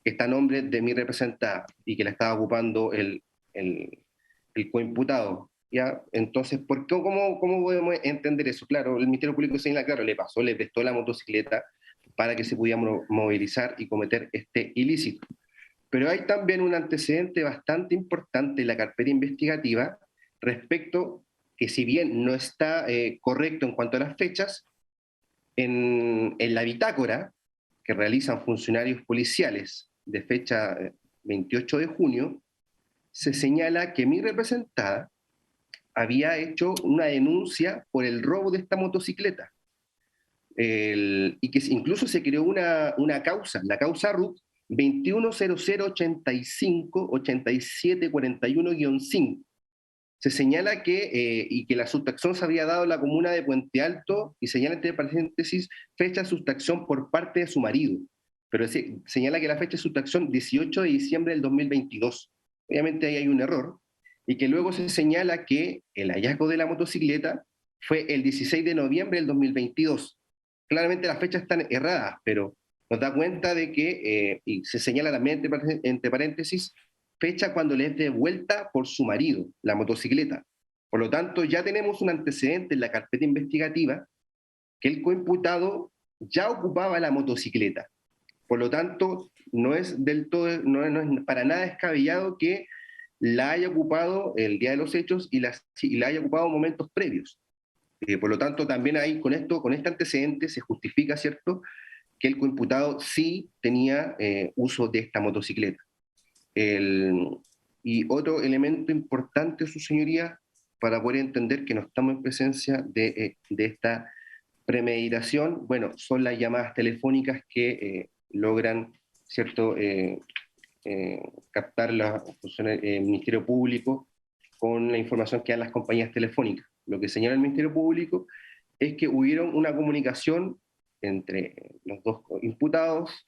de mi representada y que la estaba ocupando el coimputado. ¿Ya? Entonces, ¿cómo podemos entender eso? Claro, el Ministerio Público señala, claro, le prestó la motocicleta para que se pudiera movilizar y cometer este ilícito. Pero hay también un antecedente bastante importante en la carpeta investigativa respecto que, si bien no está correcto en cuanto a las fechas, en la bitácora que realizan funcionarios policiales de fecha 28 de junio, se señala que mi representada había hecho una denuncia por el robo de esta motocicleta. Y que incluso se creó una causa, la causa RUT 2100858741-5. Se señala que la sustracción se había dado en la comuna de Puente Alto y señala entre paréntesis fecha de sustracción por parte de su marido. Pero señala que la fecha de sustracción 18 de diciembre del 2022. Obviamente ahí hay un error. Y que luego se señala que el hallazgo de la motocicleta fue el 16 de noviembre del 2022. Claramente las fechas están erradas, pero nos da cuenta de que, y se señala también entre paréntesis, fecha cuando le es devuelta por su marido, la motocicleta. Por lo tanto, ya tenemos un antecedente en la carpeta investigativa que el coimputado ya ocupaba la motocicleta. Por lo tanto, no es para nada descabellado que la haya ocupado el día de los hechos y la haya ocupado en momentos previos. Por lo tanto, también ahí con este antecedente se justifica, ¿cierto?, que el coimputado sí tenía uso de esta motocicleta. Y otro elemento importante, su señoría, para poder entender que no estamos en presencia de esta premeditación, bueno, son las llamadas telefónicas que logran, ¿cierto?, captar el Ministerio Público con la información que dan las compañías telefónicas. Lo que señala el Ministerio Público es que hubieron una comunicación entre los dos imputados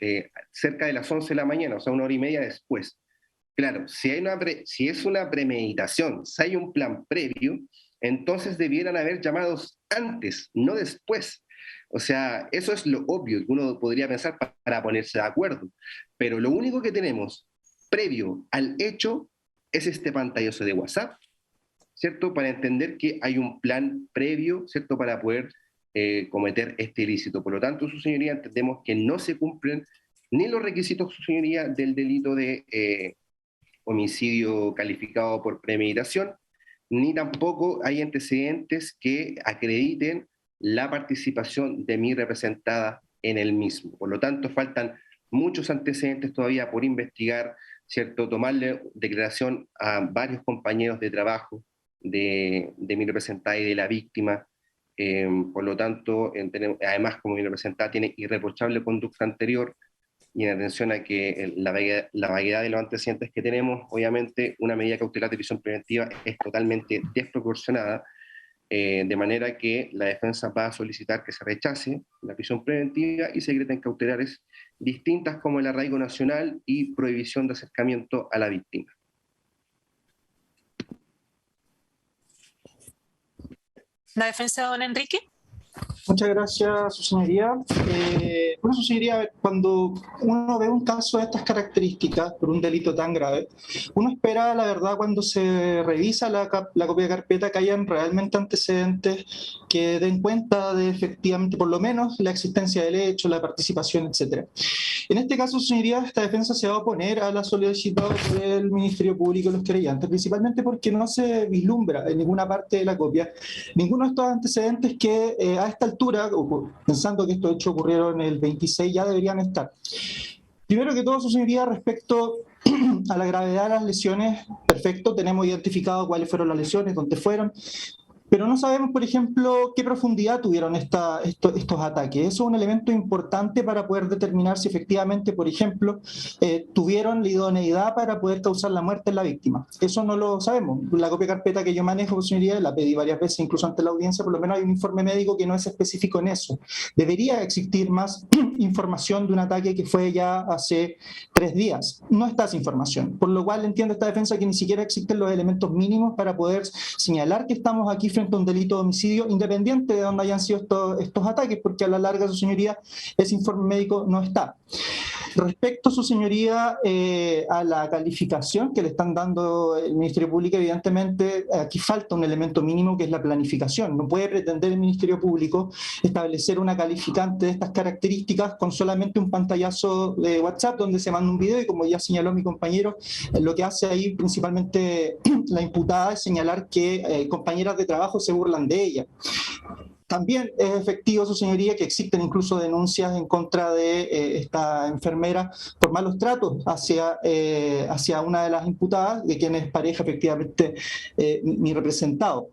cerca de las 11 de la mañana, o sea, 1 hora y media después. Claro, si es una premeditación, si hay un plan previo, entonces debieran haber llamados antes, no después. O sea, eso es lo obvio que uno podría pensar para ponerse de acuerdo. Pero lo único que tenemos previo al hecho es este pantallazo de WhatsApp, ¿cierto? Para entender que hay un plan previo, ¿cierto? Para poder cometer este ilícito. Por lo tanto, su señoría, entendemos que no se cumplen ni los requisitos, su señoría, del delito de homicidio calificado por premeditación, ni tampoco hay antecedentes que acrediten la participación de mi representada en el mismo. Por lo tanto, faltan muchos antecedentes todavía por investigar, ¿cierto? Tomarle declaración a varios compañeros de trabajo de mi representada y de la víctima. Por lo tanto, además, como mi representada tiene irreprochable conducta anterior, y en atención a que la vaguedad de los antecedentes que tenemos, obviamente una medida cautelar de prisión preventiva es totalmente desproporcionada, de manera que la defensa va a solicitar que se rechace la prisión preventiva y se decreten cautelares distintas como el arraigo nacional y prohibición de acercamiento a la víctima. ¿La defensa de don Enrique? Muchas gracias, su señoría. Bueno, su señoría, cuando uno ve un caso de estas características por un delito tan grave, uno espera, la verdad, cuando se revisa la copia de carpeta, que hayan realmente antecedentes que den cuenta de efectivamente, por lo menos, la existencia del hecho, la participación, etc. En este caso, su señoría, esta defensa se va a oponer a la solicitada por el Ministerio Público y los querellantes, principalmente porque no se vislumbra en ninguna parte de la copia ninguno de estos antecedentes que a esta altura, pensando que estos hechos ocurrieron el 26, ya deberían estar. Primero que todo, su señoría, respecto a la gravedad de las lesiones, perfecto, tenemos identificado cuáles fueron las lesiones, dónde fueron, pero no sabemos, por ejemplo, qué profundidad tuvieron estos ataques. Eso es un elemento importante para poder determinar si efectivamente, por ejemplo, tuvieron la idoneidad para poder causar la muerte en la víctima. Eso no lo sabemos. La copia de carpeta que yo manejo, señoría, la pedí varias veces, incluso ante la audiencia, por lo menos hay un informe médico que no es específico en eso. Debería existir más información de un ataque que fue ya hace 3 días. No está esa información, por lo cual entiendo esta defensa que ni siquiera existen los elementos mínimos para poder señalar que estamos aquí frente a un delito de homicidio, independiente de dónde hayan sido estos ataques, porque a la larga, su señoría, ese informe médico no está. Respecto, su señoría, a la calificación que le están dando el Ministerio Público, evidentemente aquí falta un elemento mínimo que es la planificación. No puede pretender el Ministerio Público establecer una calificante de estas características con solamente un pantallazo de WhatsApp donde se manda un video y, como ya señaló mi compañero, lo que hace ahí principalmente la imputada es señalar que compañeras de trabajo se burlan de ella. También es efectivo, su señoría, que existen incluso denuncias en contra de esta enfermera por malos tratos hacia una de las imputadas, de quien es pareja efectivamente mi representado.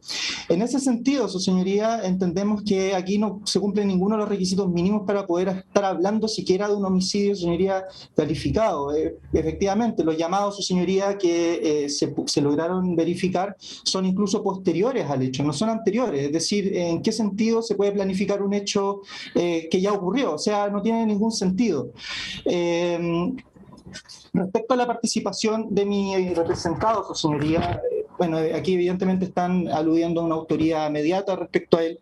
En ese sentido, su señoría, entendemos que aquí no se cumplen ninguno de los requisitos mínimos para poder estar hablando siquiera de un homicidio, su señoría, calificado. Efectivamente, los llamados, su señoría, que se lograron verificar son incluso posteriores al hecho, no son anteriores. Es decir, ¿en qué sentido se puede planificar un hecho que ya ocurrió? O sea, no tiene ningún sentido. Respecto a la participación de mi representado, su señoría, bueno, aquí evidentemente están aludiendo a una autoría inmediata respecto a él.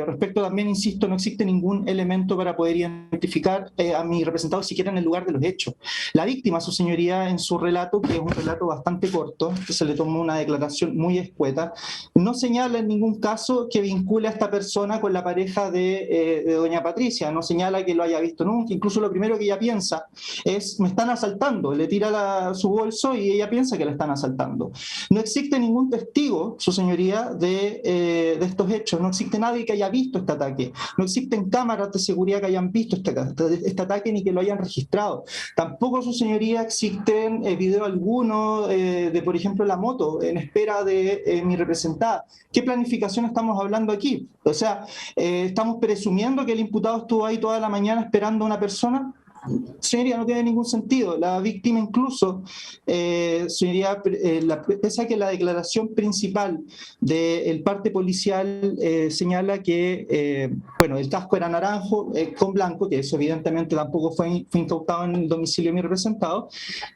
Respecto también, insisto, no existe ningún elemento para poder identificar a mi representado siquiera en el lugar de los hechos. La víctima, su señoría, en su relato, que es un relato bastante corto, que se le tomó una declaración muy escueta, no señala en ningún caso que vincule a esta persona con la pareja de doña Patricia, no señala que lo haya visto nunca. Incluso lo primero que ella piensa es: me están asaltando, le tira su bolso y ella piensa que la están asaltando. No existe ningún testigo, su señoría, de estos hechos. No existe nadie que haya visto este ataque. No existen cámaras de seguridad que hayan visto este ataque ni que lo hayan registrado. Tampoco, su señoría, existen video alguno de, por ejemplo, la moto en espera de mi representada. ¿Qué planificación estamos hablando aquí? O sea, ¿estamos presumiendo que el imputado estuvo ahí toda la mañana esperando a una persona? señoría, no tiene ningún sentido. La víctima incluso, señoría, pese a que la declaración principal del parte policial señala que, bueno, el casco era naranjo con blanco, que eso evidentemente tampoco fue incautado en el domicilio de mi representado.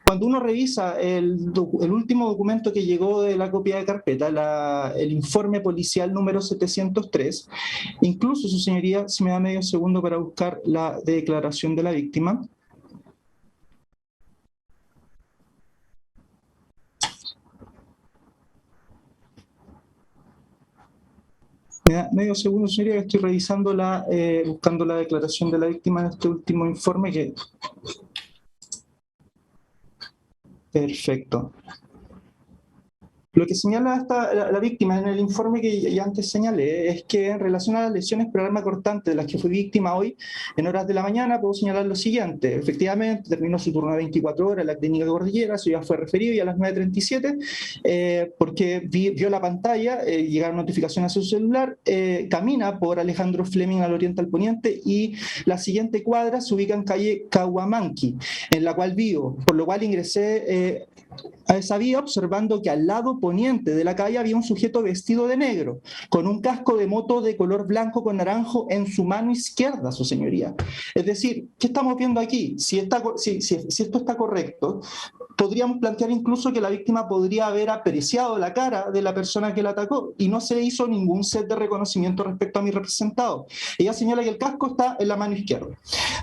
Cuando uno revisa el último documento que llegó de la copia de carpeta, el informe policial número 703, incluso, su señoría, si me da medio segundo para buscar la declaración de la víctima. Me da medio segundo, señoría, que estoy revisando buscando la declaración de la víctima en este último informe que... Perfecto. Lo que señala la víctima en el informe que ya antes señalé es que en relación a las lesiones por arma cortante de las que fue víctima hoy, en horas de la mañana, puedo señalar lo siguiente. Efectivamente, terminó su turno de 24 horas en la clínica de Cordillera, eso ya fue referido, y a las 9:37, porque vio la pantalla, llegaron notificaciones a su celular, camina por Alejandro Fleming al oriente al poniente, y la siguiente cuadra se ubica en calle Cahuamanqui, en la cual vivo, por lo cual ingresé a esa vía observando que al lado poniente de la calle había un sujeto vestido de negro, con un casco de moto de color blanco con naranjo en su mano izquierda, su señoría. Es decir, ¿qué estamos viendo aquí? Si esto está correcto, podríamos plantear incluso que la víctima podría haber apreciado la cara de la persona que la atacó y no se hizo ningún set de reconocimiento respecto a mi representado. Ella señala que el casco está en la mano izquierda.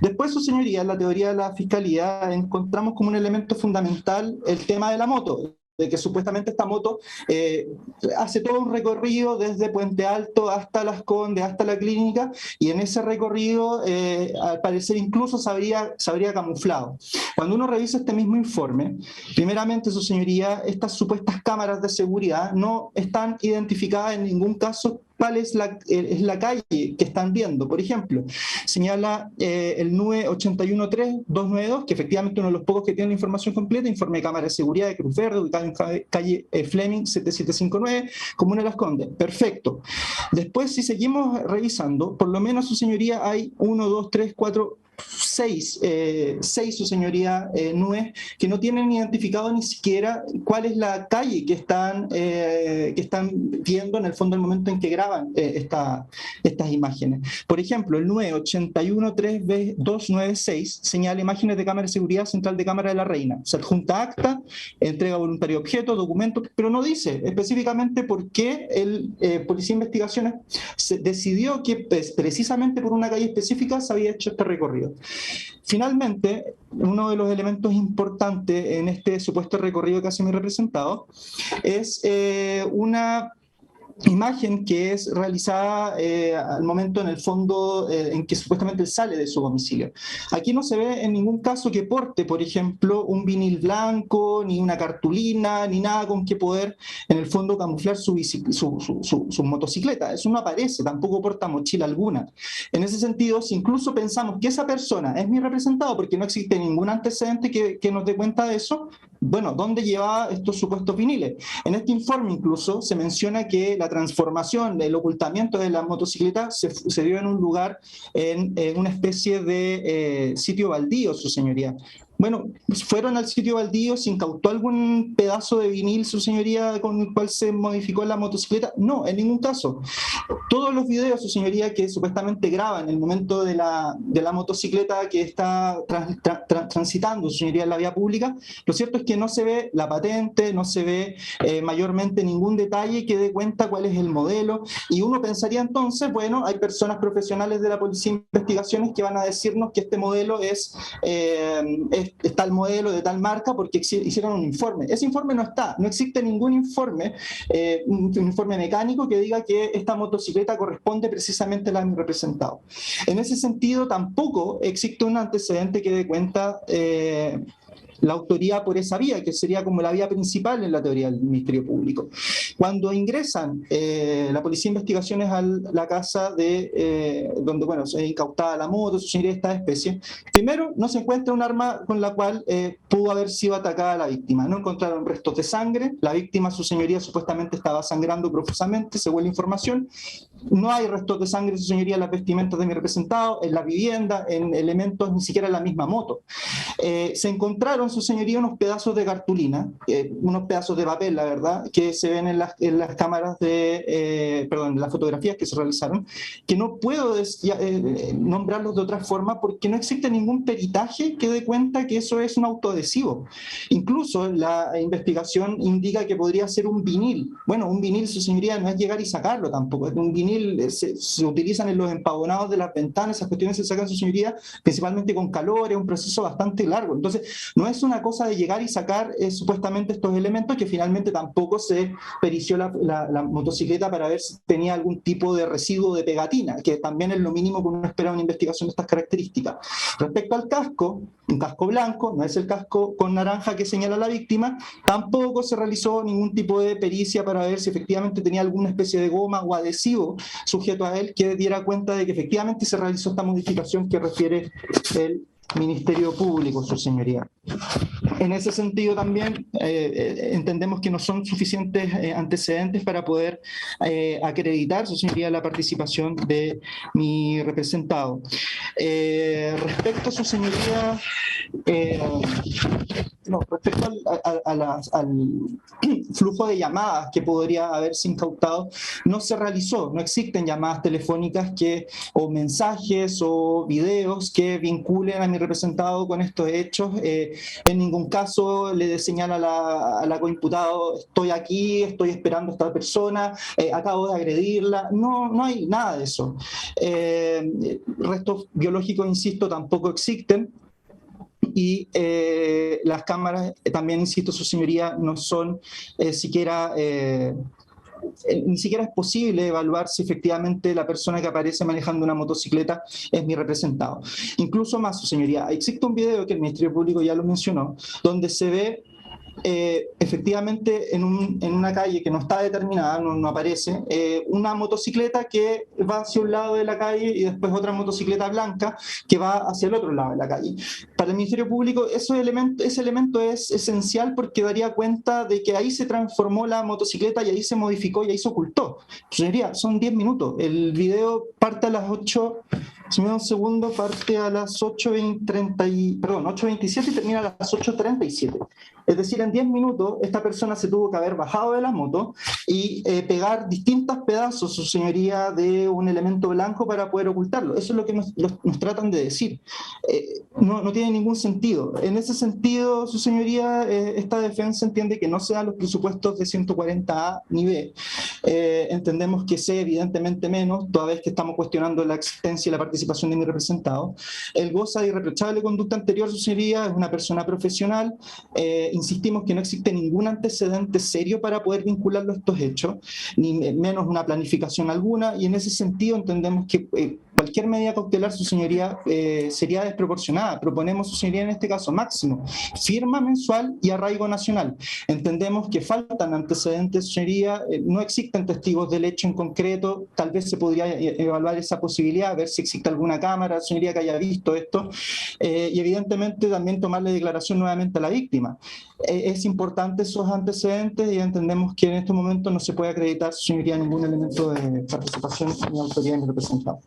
Después, su señoría, en la teoría de la Fiscalía, encontramos como un elemento fundamental el tema de la moto, de que supuestamente esta moto hace todo un recorrido desde Puente Alto hasta Las Condes, hasta la clínica, y en ese recorrido, al parecer, incluso se habría camuflado. Cuando uno revisa este mismo informe, primeramente, su señoría, estas supuestas cámaras de seguridad no están identificadas en ningún caso cuál es la calle que están viendo. Por ejemplo, señala el NUE 813-292, que efectivamente uno de los pocos que tiene la información completa, informe de cámara de seguridad de Cruz Verde, ubicado en calle Fleming 7759, Comuna de Las Condes. Perfecto. Después, si seguimos revisando, por lo menos, su señoría, hay 1, 2, 3, 4... 6, su señoría, NUE, que no tienen identificado ni siquiera cuál es la calle que están viendo en el fondo el momento en que graban estas imágenes. Por ejemplo, el NUE 813-296 señala imágenes de cámara de seguridad central de Cámara de la Reina. Se adjunta acta, entrega voluntario objeto, documento, pero no dice específicamente por qué el Policía de Investigaciones decidió que precisamente por una calle específica se había hecho este recorrido. Finalmente, uno de los elementos importantes en este supuesto recorrido que hace mi representado es una imagen que es realizada al momento en el fondo en que supuestamente él sale de su domicilio. Aquí no se ve en ningún caso que porte, por ejemplo, un vinil blanco, ni una cartulina, ni nada con que poder en el fondo camuflar su motocicleta. Eso no aparece, tampoco porta mochila alguna. En ese sentido, si incluso pensamos que esa persona es mi representado porque no existe ningún antecedente que nos dé cuenta de eso, bueno, ¿dónde llevaba estos supuestos viniles? En este informe incluso se menciona que la transformación, el ocultamiento de la motocicleta se dio en un lugar, en una especie de sitio baldío, su señoría. Bueno, fueron al sitio baldío, ¿se incautó algún pedazo de vinil, su señoría, con el cual se modificó la motocicleta? No, en ningún caso. Todos los videos, su señoría, que supuestamente graban el momento de la motocicleta que está transitando, su señoría, en la vía pública, lo cierto es que no se ve la patente, no se ve mayormente ningún detalle que dé cuenta cuál es el modelo, y uno pensaría entonces, bueno, hay personas profesionales de la Policía de Investigaciones que van a decirnos que este modelo es tal modelo de tal marca porque hicieron un informe. Ese informe no está, no existe ningún informe, un informe mecánico que diga que esta motocicleta corresponde precisamente a la de mi representado. En ese sentido, tampoco existe un antecedente que dé cuenta la autoría por esa vía, que sería como la vía principal en la teoría del Ministerio Público. Cuando ingresan la Policía de Investigaciones a la casa donde, bueno, se incautada la moto, su señoría, esta especie, primero no se encuentra un arma con la cual pudo haber sido atacada la víctima. No encontraron restos de sangre, la víctima, su señoría, supuestamente estaba sangrando profusamente, según la información. No hay restos de sangre, su señoría, en las vestimentas de mi representado, en la vivienda, en elementos, ni siquiera en la misma moto. Se encontraron, su señoría, unos pedazos de cartulina, unos pedazos de papel, la verdad, que se ven en las cámaras en las fotografías que se realizaron, que no puedo nombrarlos de otra forma porque no existe ningún peritaje que dé cuenta que eso es un autoadhesivo. Incluso la investigación indica que podría ser un vinil. Bueno, un vinil, su señoría, no es llegar y sacarlo tampoco. Un vinil se utilizan en los empavonados de las ventanas, esas cuestiones se sacan, su señoría, principalmente con calor, es un proceso bastante largo. Entonces, no es una cosa de llegar y sacar supuestamente estos elementos, que finalmente tampoco se perició la motocicleta para ver si tenía algún tipo de residuo de pegatina, que también es lo mínimo que uno espera en una investigación de estas características. Respecto al casco, un casco blanco, no es el casco con naranja que señala la víctima, tampoco se realizó ningún tipo de pericia para ver si efectivamente tenía alguna especie de goma o adhesivo sujeto a él que diera cuenta de que efectivamente se realizó esta modificación que refiere el Ministerio Público, su señoría. En ese sentido también entendemos que no son suficientes antecedentes para poder acreditar, su señoría, la participación de mi representado. Respecto a su señoría, respecto al flujo de llamadas que podría haberse incautado, no se realizó, no existen llamadas telefónicas o mensajes o videos que vinculen a mi representado con estos hechos. En ningún caso le señala a la coimputado, estoy aquí, estoy esperando a esta persona, acabo de agredirla. No hay nada de eso. Restos biológicos, insisto, tampoco existen. Y las cámaras, también, insisto, su señoría, no son ni siquiera es posible evaluar si efectivamente la persona que aparece manejando una motocicleta es mi representado. Incluso más, su señoría, existe un video que el Ministerio Público ya lo mencionó, donde se ve efectivamente en una calle que no está determinada, no aparece, una motocicleta que va hacia un lado de la calle y después otra motocicleta blanca que va hacia el otro lado de la calle. Para el Ministerio Público ese elemento es esencial porque daría cuenta de que ahí se transformó la motocicleta y ahí se modificó y ahí se ocultó. Señoría, son 10 minutos. El video parte a las 8, si me da un segundo, parte a las 8:27 y termina a las 8:37. Es decir, en 10 minutos esta persona se tuvo que haber bajado de la moto y pegar distintos pedazos, su señoría, de un elemento blanco para poder ocultarlo. Eso es lo que nos tratan de decir. No tiene ningún sentido. En ese sentido, su señoría, esta defensa entiende que no se dan los presupuestos de 140A ni B. Entendemos que C, evidentemente menos, toda vez que estamos cuestionando la existencia y la participación de mi representado. Él goza de irreprochable conducta anterior, su señoría, es una persona profesional. Insistimos que no existe ningún antecedente serio para poder vincularlo a estos hechos, ni menos una planificación alguna, y en ese sentido entendemos que cualquier medida cautelar, su señoría, sería desproporcionada. Proponemos, su señoría, en este caso máximo, firma mensual y arraigo nacional. Entendemos que faltan antecedentes, su señoría, no existen testigos del hecho en concreto, tal vez se podría evaluar esa posibilidad, ver si existe alguna cámara, su señoría, que haya visto esto, y evidentemente también tomarle declaración nuevamente a la víctima. Es importante esos antecedentes y entendemos que en este momento no se puede acreditar, su señoría, ningún elemento de participación ni autoridad de mi representado.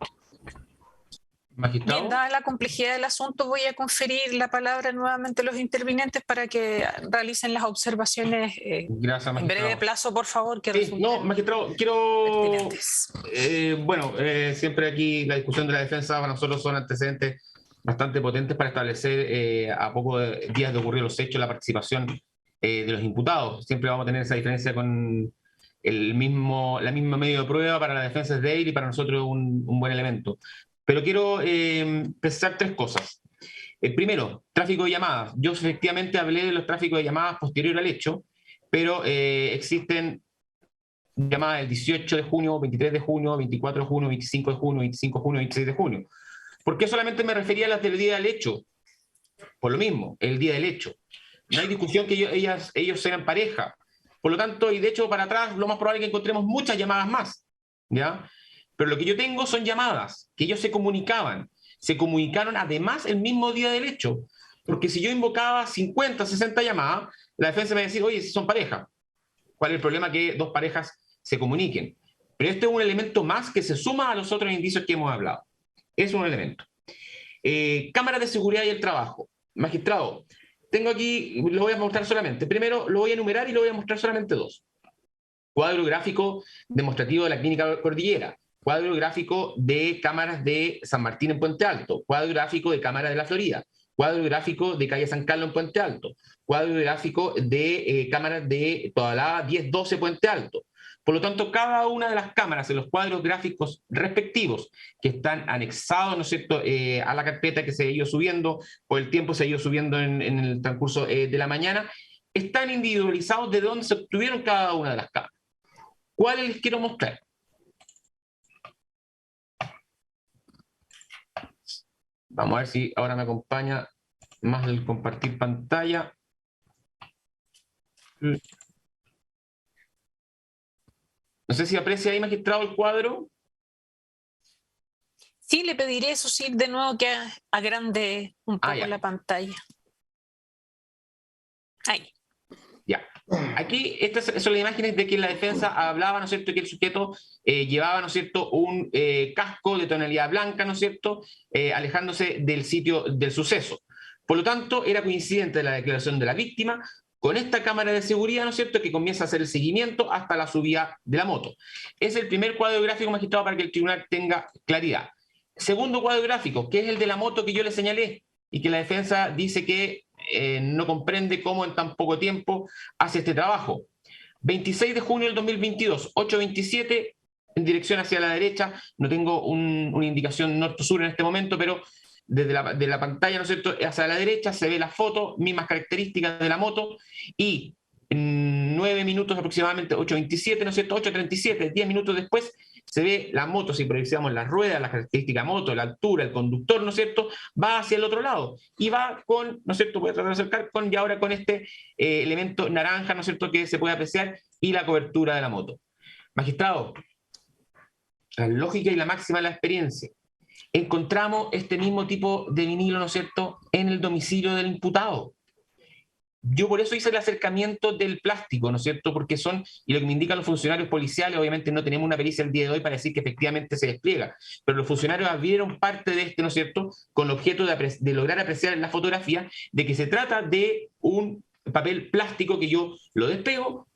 Magistrado. Bien, dada la complejidad del asunto, voy a conferir la palabra nuevamente a los intervinientes para que realicen las observaciones Gracias, en magistrado. breve plazo, por favor, que resulten No, magistrado, quiero... pertinentes. Siempre aquí la discusión de la defensa para nosotros son antecedentes bastante potentes para establecer a pocos días de ocurrir los hechos la participación de los imputados. Siempre vamos a tener esa diferencia con la misma medio de prueba. Para la defensa es débil y para nosotros es un buen elemento. Pero quiero precisar 3 cosas. Primero, tráfico de llamadas. Yo efectivamente hablé de los tráficos de llamadas posterior al hecho, pero existen llamadas del 18 de junio, 23 de junio, 24 de junio, 25 de junio, 25 de junio, 26 de junio. ¿Por qué solamente me refería a las del día del hecho? Por lo mismo, el día del hecho. No hay discusión que ellos sean pareja. Por lo tanto, y de hecho para atrás, lo más probable es que encontremos muchas llamadas más, ¿ya? Pero lo que yo tengo son llamadas, que ellos se comunicaron además el mismo día del hecho, porque si yo invocaba 50, 60 llamadas, la defensa me va a decir, oye, si son pareja, ¿cuál es el problema que dos parejas se comuniquen? Pero este es un elemento más que se suma a los otros indicios que hemos hablado. Es un elemento. Cámaras de seguridad y el trabajo. Magistrado, tengo aquí, lo voy a mostrar solamente. Primero lo voy a enumerar y lo voy a mostrar solamente dos. Cuadro gráfico demostrativo de la Clínica Cordillera. Cuadro gráfico de cámaras de San Martín en Puente Alto. Cuadro gráfico de cámaras de la Florida. Cuadro gráfico de calle San Carlos en Puente Alto. Cuadro gráfico de cámaras de Tobalaba 10-12 Puente Alto. Por lo tanto, cada una de las cámaras en los cuadros gráficos respectivos que están anexados, ¿no es cierto?, a la carpeta que se ha ido subiendo, por el tiempo se ha ido subiendo en el transcurso de la mañana, están individualizados de dónde se obtuvieron cada una de las cámaras. ¿Cuáles les quiero mostrar? Vamos a ver si ahora me acompaña más el compartir pantalla. No sé si aprecia ahí, magistrado, el cuadro. Sí, le pediré eso sí de nuevo que agrande un poco la pantalla. Ahí. Ya. Aquí estas son las imágenes de que la defensa hablaba, ¿no es cierto?, que el sujeto llevaba, ¿no es cierto?, un casco de tonalidad blanca, ¿no es cierto?, alejándose del sitio del suceso. Por lo tanto, era coincidente la declaración de la víctima con esta cámara de seguridad, ¿no es cierto?, que comienza a hacer el seguimiento hasta la subida de la moto. Es el primer cuadro gráfico, magistrado, para que el tribunal tenga claridad. Segundo cuadro gráfico, que es el de la moto que yo le señalé y que la defensa dice que no comprende cómo en tan poco tiempo hace este trabajo. 26 de junio del 2022, 8:27, en dirección hacia la derecha. No tengo una indicación norte-sur en este momento, pero desde la pantalla, ¿no es cierto?, hacia la derecha se ve la foto, mismas características de la moto, y en 9 minutos aproximadamente, 8:27, ¿no es cierto?, 8:37, 10 minutos después, se ve la moto, si proyectamos las ruedas, las características de moto, la altura, el conductor, ¿no es cierto?, va hacia el otro lado y va con, ¿no es cierto?, voy a tratar de acercar con, y ahora con este elemento naranja, ¿no es cierto?, que se puede apreciar, y la cobertura de la moto. Magistrado, la lógica y la máxima de la experiencia. Encontramos este mismo tipo de vinilo, ¿no es cierto?, en el domicilio del imputado. Yo por eso hice el acercamiento del plástico, ¿no es cierto?, porque son, y lo que me indican los funcionarios policiales, obviamente no tenemos una pericia el día de hoy para decir que efectivamente se despliega, pero los funcionarios abrieron parte de este, ¿no es cierto?, con el objeto de lograr apreciar en la fotografía de que se trata de un papel plástico que yo lo despego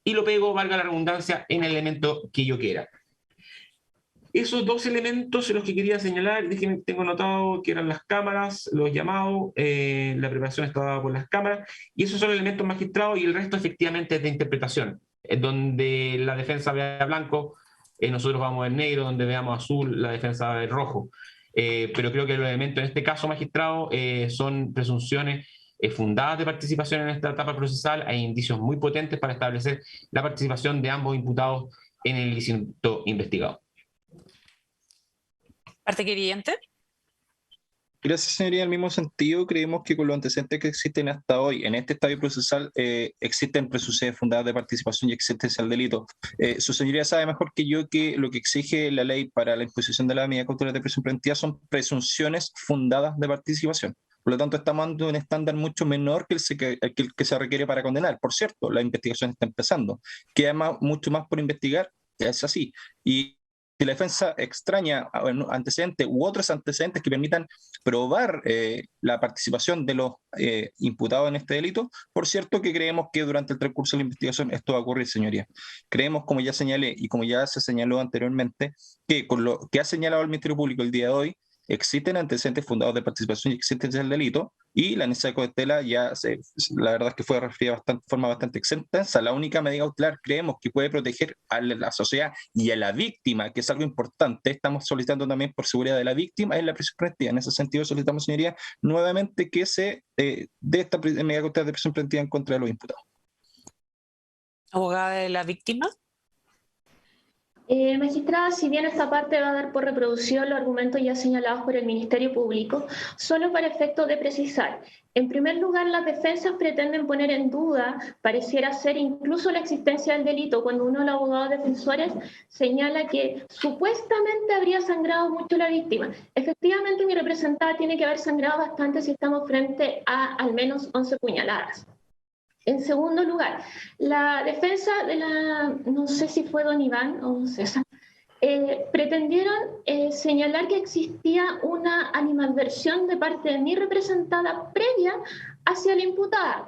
y lo pego, valga la redundancia, en el elemento que yo quiera. Esos dos elementos son los que quería señalar. Déjenme, tengo notado que eran las cámaras, los llamados, la preparación estaba por las cámaras, y esos son elementos magistrados, y el resto efectivamente es de interpretación, donde la defensa vea blanco, nosotros vamos en negro, donde veamos azul, la defensa va a ver rojo. Pero creo que los elementos en este caso, magistrado, son presunciones fundadas de participación en esta etapa procesal. Hay indicios muy potentes para establecer la participación de ambos imputados en el ilícito investigado. Parte querellante. Gracias, señoría. En el mismo sentido, creemos que con los antecedentes que existen hasta hoy, en este estadio procesal, existen presunciones fundadas de participación y existencia del delito. Su señoría sabe mejor que yo que lo que exige la ley para la imposición de la medida cautelar de prisión preventiva son presunciones fundadas de participación. Por lo tanto, estamos dando un estándar mucho menor que el que se requiere para condenar. Por cierto, la investigación está empezando. Queda mucho más por investigar, es así. Y si la defensa extraña antecedentes u otros antecedentes que permitan probar la participación de los imputados en este delito, por cierto que creemos que durante el transcurso de la investigación esto va a ocurrir, señoría. Creemos, como ya señalé y como ya se señaló anteriormente, que con lo que ha señalado el Ministerio Público el día de hoy, existen antecedentes fundados de participación y existencia del delito, y la necesidad de cautela la verdad es que fue referida de forma bastante extensa. La única medida cautelar creemos que puede proteger a la sociedad y a la víctima, que es algo importante, estamos solicitando también por seguridad de la víctima, es la prisión preventiva. En ese sentido solicitamos, señoría, nuevamente que se dé esta medida cautelar de prisión preventiva en contra de los imputados. Abogada de la víctima. Magistrada, si bien esta parte va a dar por reproducido los argumentos ya señalados por el Ministerio Público, solo para efecto de precisar. En primer lugar, las defensas pretenden poner en duda, pareciera ser incluso la existencia del delito, cuando uno de los abogados defensores señala que supuestamente habría sangrado mucho la víctima. Efectivamente, mi representada tiene que haber sangrado bastante si estamos frente a al menos 11 puñaladas. En segundo lugar, la defensa de no sé si fue don Iván o César, pretendieron señalar que existía una animadversión de parte de mi representada previa hacia la imputada,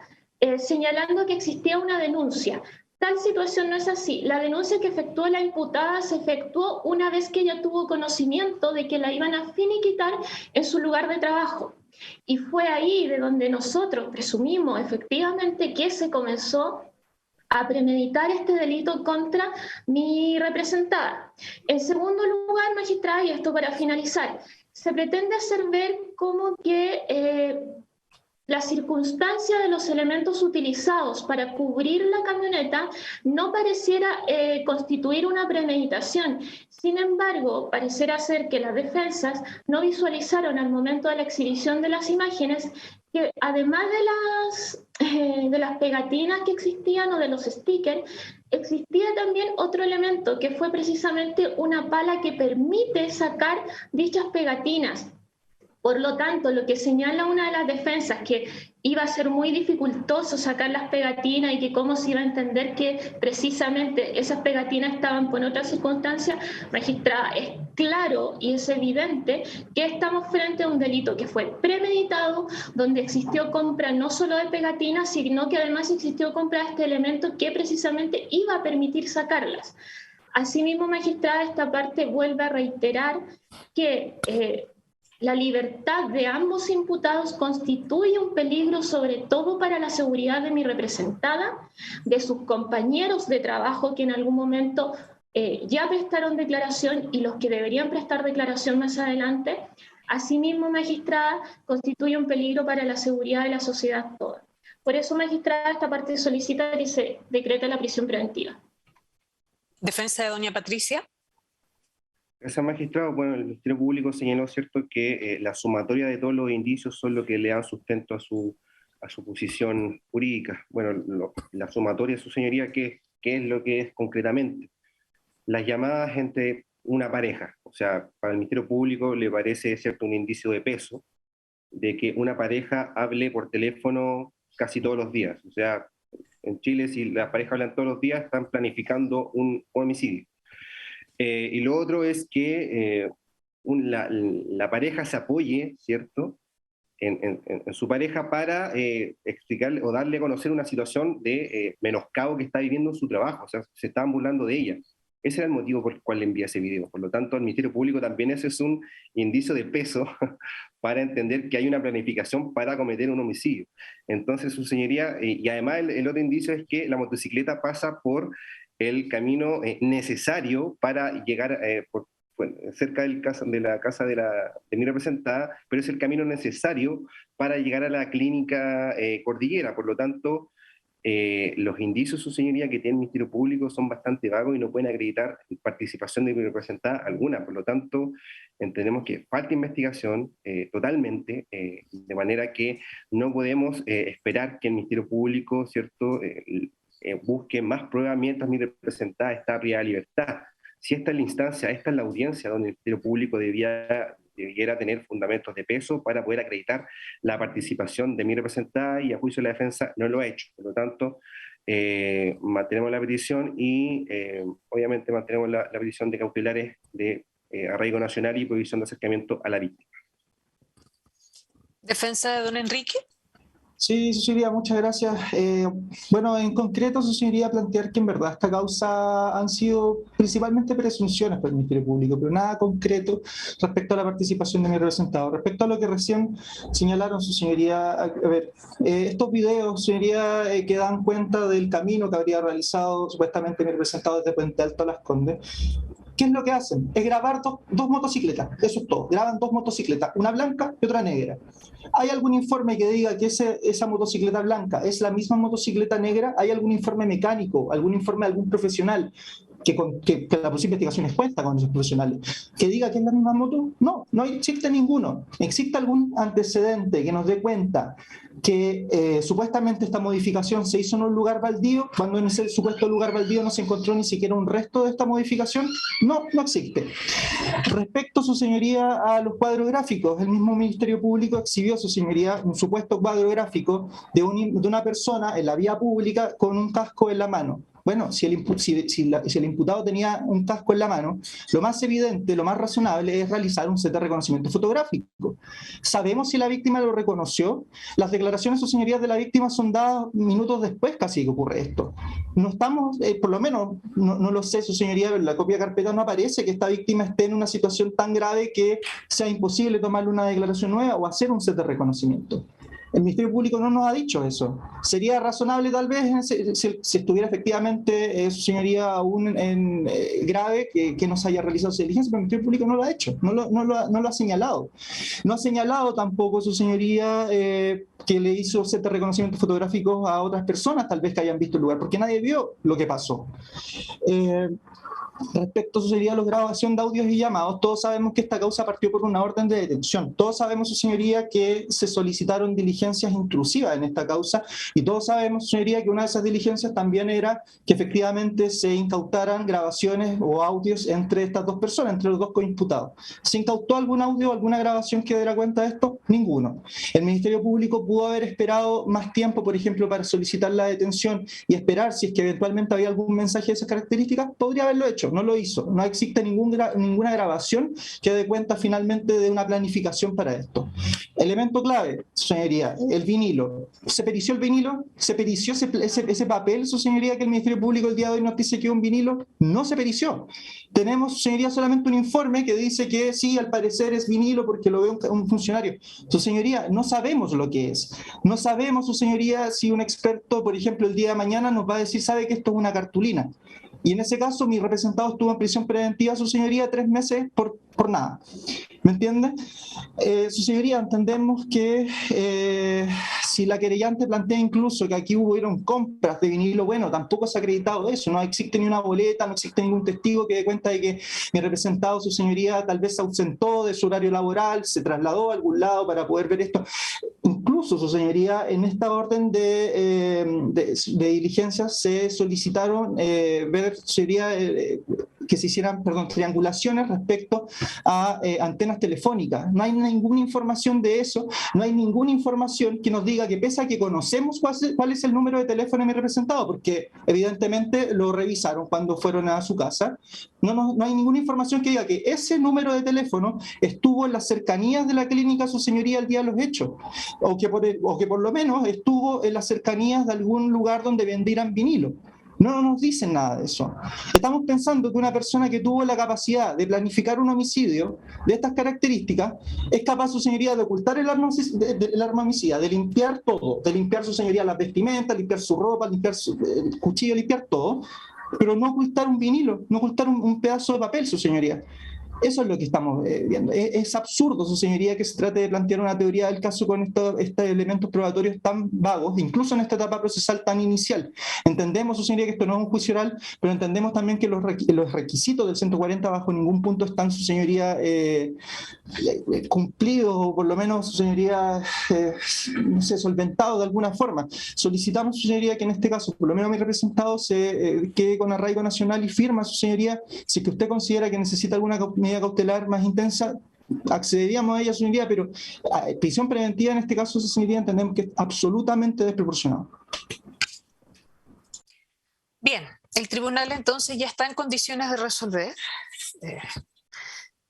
señalando que existía una denuncia. Tal situación no es así. La denuncia que efectuó la imputada se efectuó una vez que ella tuvo conocimiento de que la iban a finiquitar en su lugar de trabajo. Y fue ahí de donde nosotros presumimos efectivamente que se comenzó a premeditar este delito contra mi representada. En segundo lugar, magistrada, y esto para finalizar, se pretende hacer ver como que la circunstancia de los elementos utilizados para cubrir la camioneta no pareciera constituir una premeditación. Sin embargo, pareciera ser que las defensas no visualizaron al momento de la exhibición de las imágenes que además de las pegatinas que existían o de los stickers, existía también otro elemento que fue precisamente una pala que permite sacar dichas pegatinas. Por lo tanto, lo que señala una de las defensas, que iba a ser muy dificultoso sacar las pegatinas y que cómo se iba a entender que precisamente esas pegatinas estaban por otras circunstancias, magistrada, es claro y es evidente que estamos frente a un delito que fue premeditado, donde existió compra no solo de pegatinas, sino que además existió compra de este elemento que precisamente iba a permitir sacarlas. Asimismo, magistrada, esta parte vuelve a reiterar que la libertad de ambos imputados constituye un peligro sobre todo para la seguridad de mi representada, de sus compañeros de trabajo que en algún momento ya prestaron declaración y los que deberían prestar declaración más adelante. Asimismo, magistrada, constituye un peligro para la seguridad de la sociedad toda. Por eso, magistrada, esta parte solicita que se decrete la prisión preventiva. Defensa de doña Patricia. Ese magistrado, bueno, el Ministerio Público señaló, ¿cierto?, que la sumatoria de todos los indicios son lo que le dan sustento a su posición jurídica. Bueno, la sumatoria, su señoría, ¿qué es lo que es concretamente? Las llamadas entre una pareja, o sea, para el Ministerio Público le parece, ¿cierto?, un indicio de peso de que una pareja hable por teléfono casi todos los días. O sea, en Chile, si las parejas hablan todos los días, están planificando un homicidio. Y lo otro es que la pareja se apoye, ¿cierto?, en su pareja para explicarle o darle a conocer una situación de menoscabo que está viviendo en su trabajo. O sea, se estaban burlando de ella. Ese era el motivo por el cual le envía ese video. Por lo tanto, al Ministerio Público también ese es un indicio de peso para entender que hay una planificación para cometer un homicidio. Entonces, su señoría, y además el otro indicio es que la motocicleta pasa por el camino necesario para llegar cerca de la casa de mi representada, pero es el camino necesario para llegar a la clínica Cordillera. Por lo tanto, los indicios, su señoría, que tiene el Ministerio Público son bastante vagos y no pueden acreditar participación de mi representada alguna. Por lo tanto, entendemos que falta investigación totalmente, de manera que no podemos esperar que el Ministerio Público, ¿cierto?, busque más pruebas mientras mi representada está privada de libertad. Si esta es la instancia, esta es la audiencia donde el Ministerio Público debiera tener fundamentos de peso para poder acreditar la participación de mi representada, y a juicio de la defensa no lo ha hecho. Por lo tanto, mantenemos la petición y obviamente mantenemos la petición de cautelares de arraigo nacional y prohibición de acercamiento a la víctima. Defensa de don Enrique. Sí, su señoría, muchas gracias. Bueno, en concreto, su señoría, plantear que en verdad esta causa han sido principalmente presunciones por el Ministerio Público, pero nada concreto respecto a la participación de mi representado. Respecto a lo que recién señalaron, su señoría, a ver, estos videos, su señoría, que dan cuenta del camino que habría realizado supuestamente mi representado desde Puente Alto a Las Condes. ¿Qué es lo que hacen? Es grabar dos motocicletas, eso es todo. Graban dos motocicletas, una blanca y otra negra. ¿Hay algún informe que diga que esa motocicleta blanca es la misma motocicleta negra? ¿Hay algún informe mecánico, algún informe de algún profesional que la posible investigación es cuenta con esos profesionales. ¿Que diga que es la misma moto? No, no existe ninguno. ¿Existe algún antecedente que nos dé cuenta que supuestamente esta modificación se hizo en un lugar baldío, cuando en ese supuesto lugar baldío no se encontró ni siquiera un resto de esta modificación? No, no existe. Respecto, su señoría, a los cuadros gráficos, el mismo Ministerio Público exhibió, su señoría, un supuesto cuadro gráfico de una persona en la vía pública con un casco en la mano. Bueno, si el imputado tenía un casco en la mano, lo más evidente, lo más razonable es realizar un set de reconocimiento fotográfico. ¿Sabemos si la víctima lo reconoció? Las declaraciones, su señoría, de la víctima son dadas minutos después casi que ocurre esto. No estamos, por lo menos, no lo sé, su señoría, en la copia de carpeta no aparece que esta víctima esté en una situación tan grave que sea imposible tomarle una declaración nueva o hacer un set de reconocimiento. El Ministerio Público no nos ha dicho eso. Sería razonable tal vez si estuviera efectivamente, su señoría, aún en grave que no se haya realizado esa diligencia, pero el Ministerio Público no lo ha hecho, no lo ha señalado. No ha señalado tampoco, su señoría, que le hizo set de reconocimientos fotográficos a otras personas tal vez que hayan visto el lugar, porque nadie vio lo que pasó. Respecto, su señoría, a la grabación de audios y llamados, todos sabemos que esta causa partió por una orden de detención. Todos sabemos, su señoría, que se solicitaron diligencias intrusivas en esta causa, y todos sabemos, su señoría, que una de esas diligencias también era que efectivamente se incautaran grabaciones o audios entre estas dos personas, entre los dos coimputados. ¿Se incautó algún audio o alguna grabación que diera cuenta de esto? Ninguno. El Ministerio Público pudo haber esperado más tiempo, por ejemplo, para solicitar la detención y esperar si es que eventualmente había algún mensaje de esas características. Podría haberlo hecho. No lo hizo. No existe ninguna grabación que dé cuenta finalmente de una planificación para esto. Elemento clave, su señoría, el vinilo. ¿Se perició el vinilo? ¿Se perició ese papel, su señoría, que el Ministerio Público el día de hoy nos dice que es un vinilo? No se perició. Tenemos, su señoría, solamente un informe que dice que sí, al parecer es vinilo porque lo ve un funcionario. Su señoría, no sabemos lo que es. No sabemos, su señoría, si un experto, por ejemplo, el día de mañana nos va a decir, sabe que esto es una cartulina. Y en ese caso, mi representado estuvo en prisión preventiva, su señoría, 3 meses por nada. ¿Me entiende? Su señoría, entendemos que si la querellante plantea incluso que aquí hubieron compras de vinilo, bueno, tampoco se ha acreditado eso, no existe ni una boleta, no existe ningún testigo que dé cuenta de que mi representado, su señoría, tal vez se ausentó de su horario laboral, se trasladó a algún lado para poder ver esto. Incluso, su señoría, en esta orden de diligencias se solicitaron ver, sería que se hicieran, triangulaciones respecto a antenas telefónicas. No hay ninguna información de eso, no hay ninguna información que nos diga que, pese a que conocemos cuál es el número de teléfono de mi representado, porque evidentemente lo revisaron cuando fueron a su casa, no hay ninguna información que diga que ese número de teléfono estuvo en las cercanías de la clínica, su señoría, el día de los hechos, o que por lo menos estuvo en las cercanías de algún lugar donde vendieran vinilo. No nos dicen nada de eso. Estamos pensando que una persona que tuvo la capacidad de planificar un homicidio de estas características es capaz, su señoría, de ocultar el arma homicida, de limpiar todo, de limpiar, su señoría, las vestimentas, limpiar su ropa, limpiar su cuchillo, limpiar todo, pero no ocultar un vinilo, no ocultar un pedazo de papel, su señoría. Eso es lo que estamos viendo. Es absurdo, su señoría, que se trate de plantear una teoría del caso con estos elementos probatorios tan vagos, incluso en esta etapa procesal tan inicial. Entendemos, su señoría, que esto no es un juicio oral, pero entendemos también que los requisitos del 140 bajo ningún punto están, su señoría, cumplidos, o por lo menos, su señoría, no sé, solventados de alguna forma. Solicitamos, su señoría, que en este caso, por lo menos mi representado, se quede con arraigo nacional y firma, su señoría, si es que usted considera que necesita alguna medida cautelar más intensa, accederíamos a ella, su señoría, pero prisión preventiva en este caso, su señoría, entendemos que es absolutamente desproporcionado. Bien, el tribunal entonces ya está en condiciones de resolver.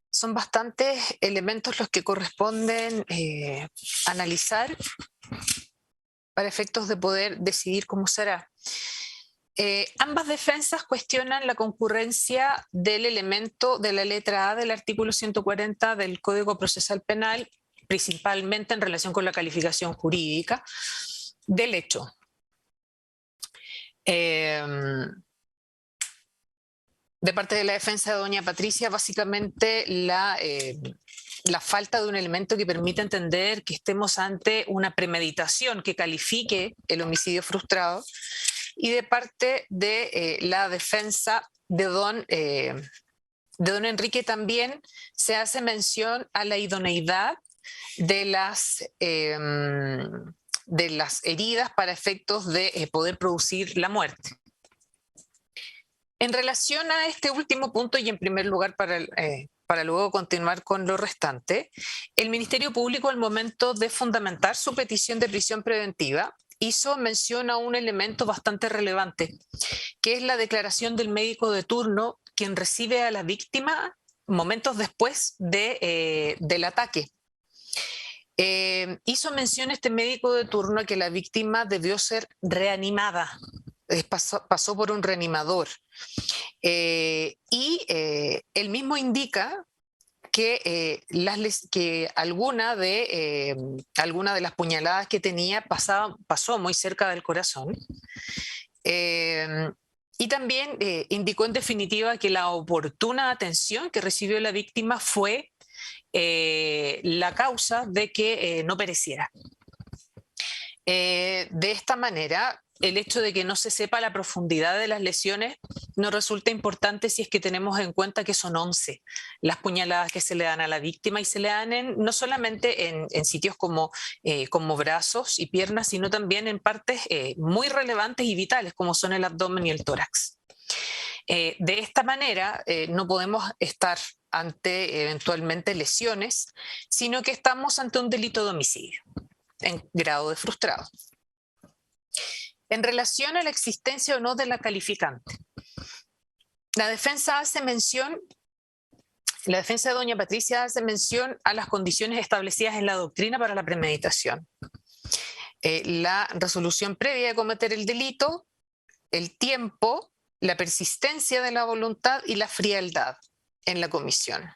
Son bastantes elementos los que corresponden analizar para efectos de poder decidir cómo será. Ambas defensas cuestionan la concurrencia del elemento de la letra A del artículo 140 del Código Procesal Penal, principalmente en relación con la calificación jurídica del hecho. De parte de la defensa de doña Patricia, básicamente la falta de un elemento que permita entender que estemos ante una premeditación que califique el homicidio frustrado, y de parte de la defensa de don Enrique también se hace mención a la idoneidad de las heridas para efectos de poder producir la muerte. En relación a este último punto y en primer lugar para luego continuar con lo restante, el Ministerio Público al momento de fundamentar su petición de prisión preventiva hizo mención a un elemento bastante relevante, que es la declaración del médico de turno quien recibe a la víctima momentos después del ataque. Hizo mención este médico de turno a que la víctima debió ser reanimada, pasó por un reanimador. Y él mismo indica que alguna de las puñaladas que tenía pasó muy cerca del corazón. Y también indicó en definitiva que la oportuna atención que recibió la víctima fue la causa de que no pereciera. De esta manera, el hecho de que no se sepa la profundidad de las lesiones nos resulta importante si es que tenemos en cuenta que son 11 las puñaladas que se le dan a la víctima y se le dan no solamente en sitios como brazos y piernas, sino también en partes muy relevantes y vitales como son el abdomen y el tórax. De esta manera no podemos estar ante eventualmente lesiones, sino que estamos ante un delito de homicidio en grado de frustrado. En relación a la existencia o no de la calificante, la defensa de doña Patricia hace mención a las condiciones establecidas en la doctrina para la premeditación. La resolución previa de cometer el delito, el tiempo, la persistencia de la voluntad y la frialdad en la comisión.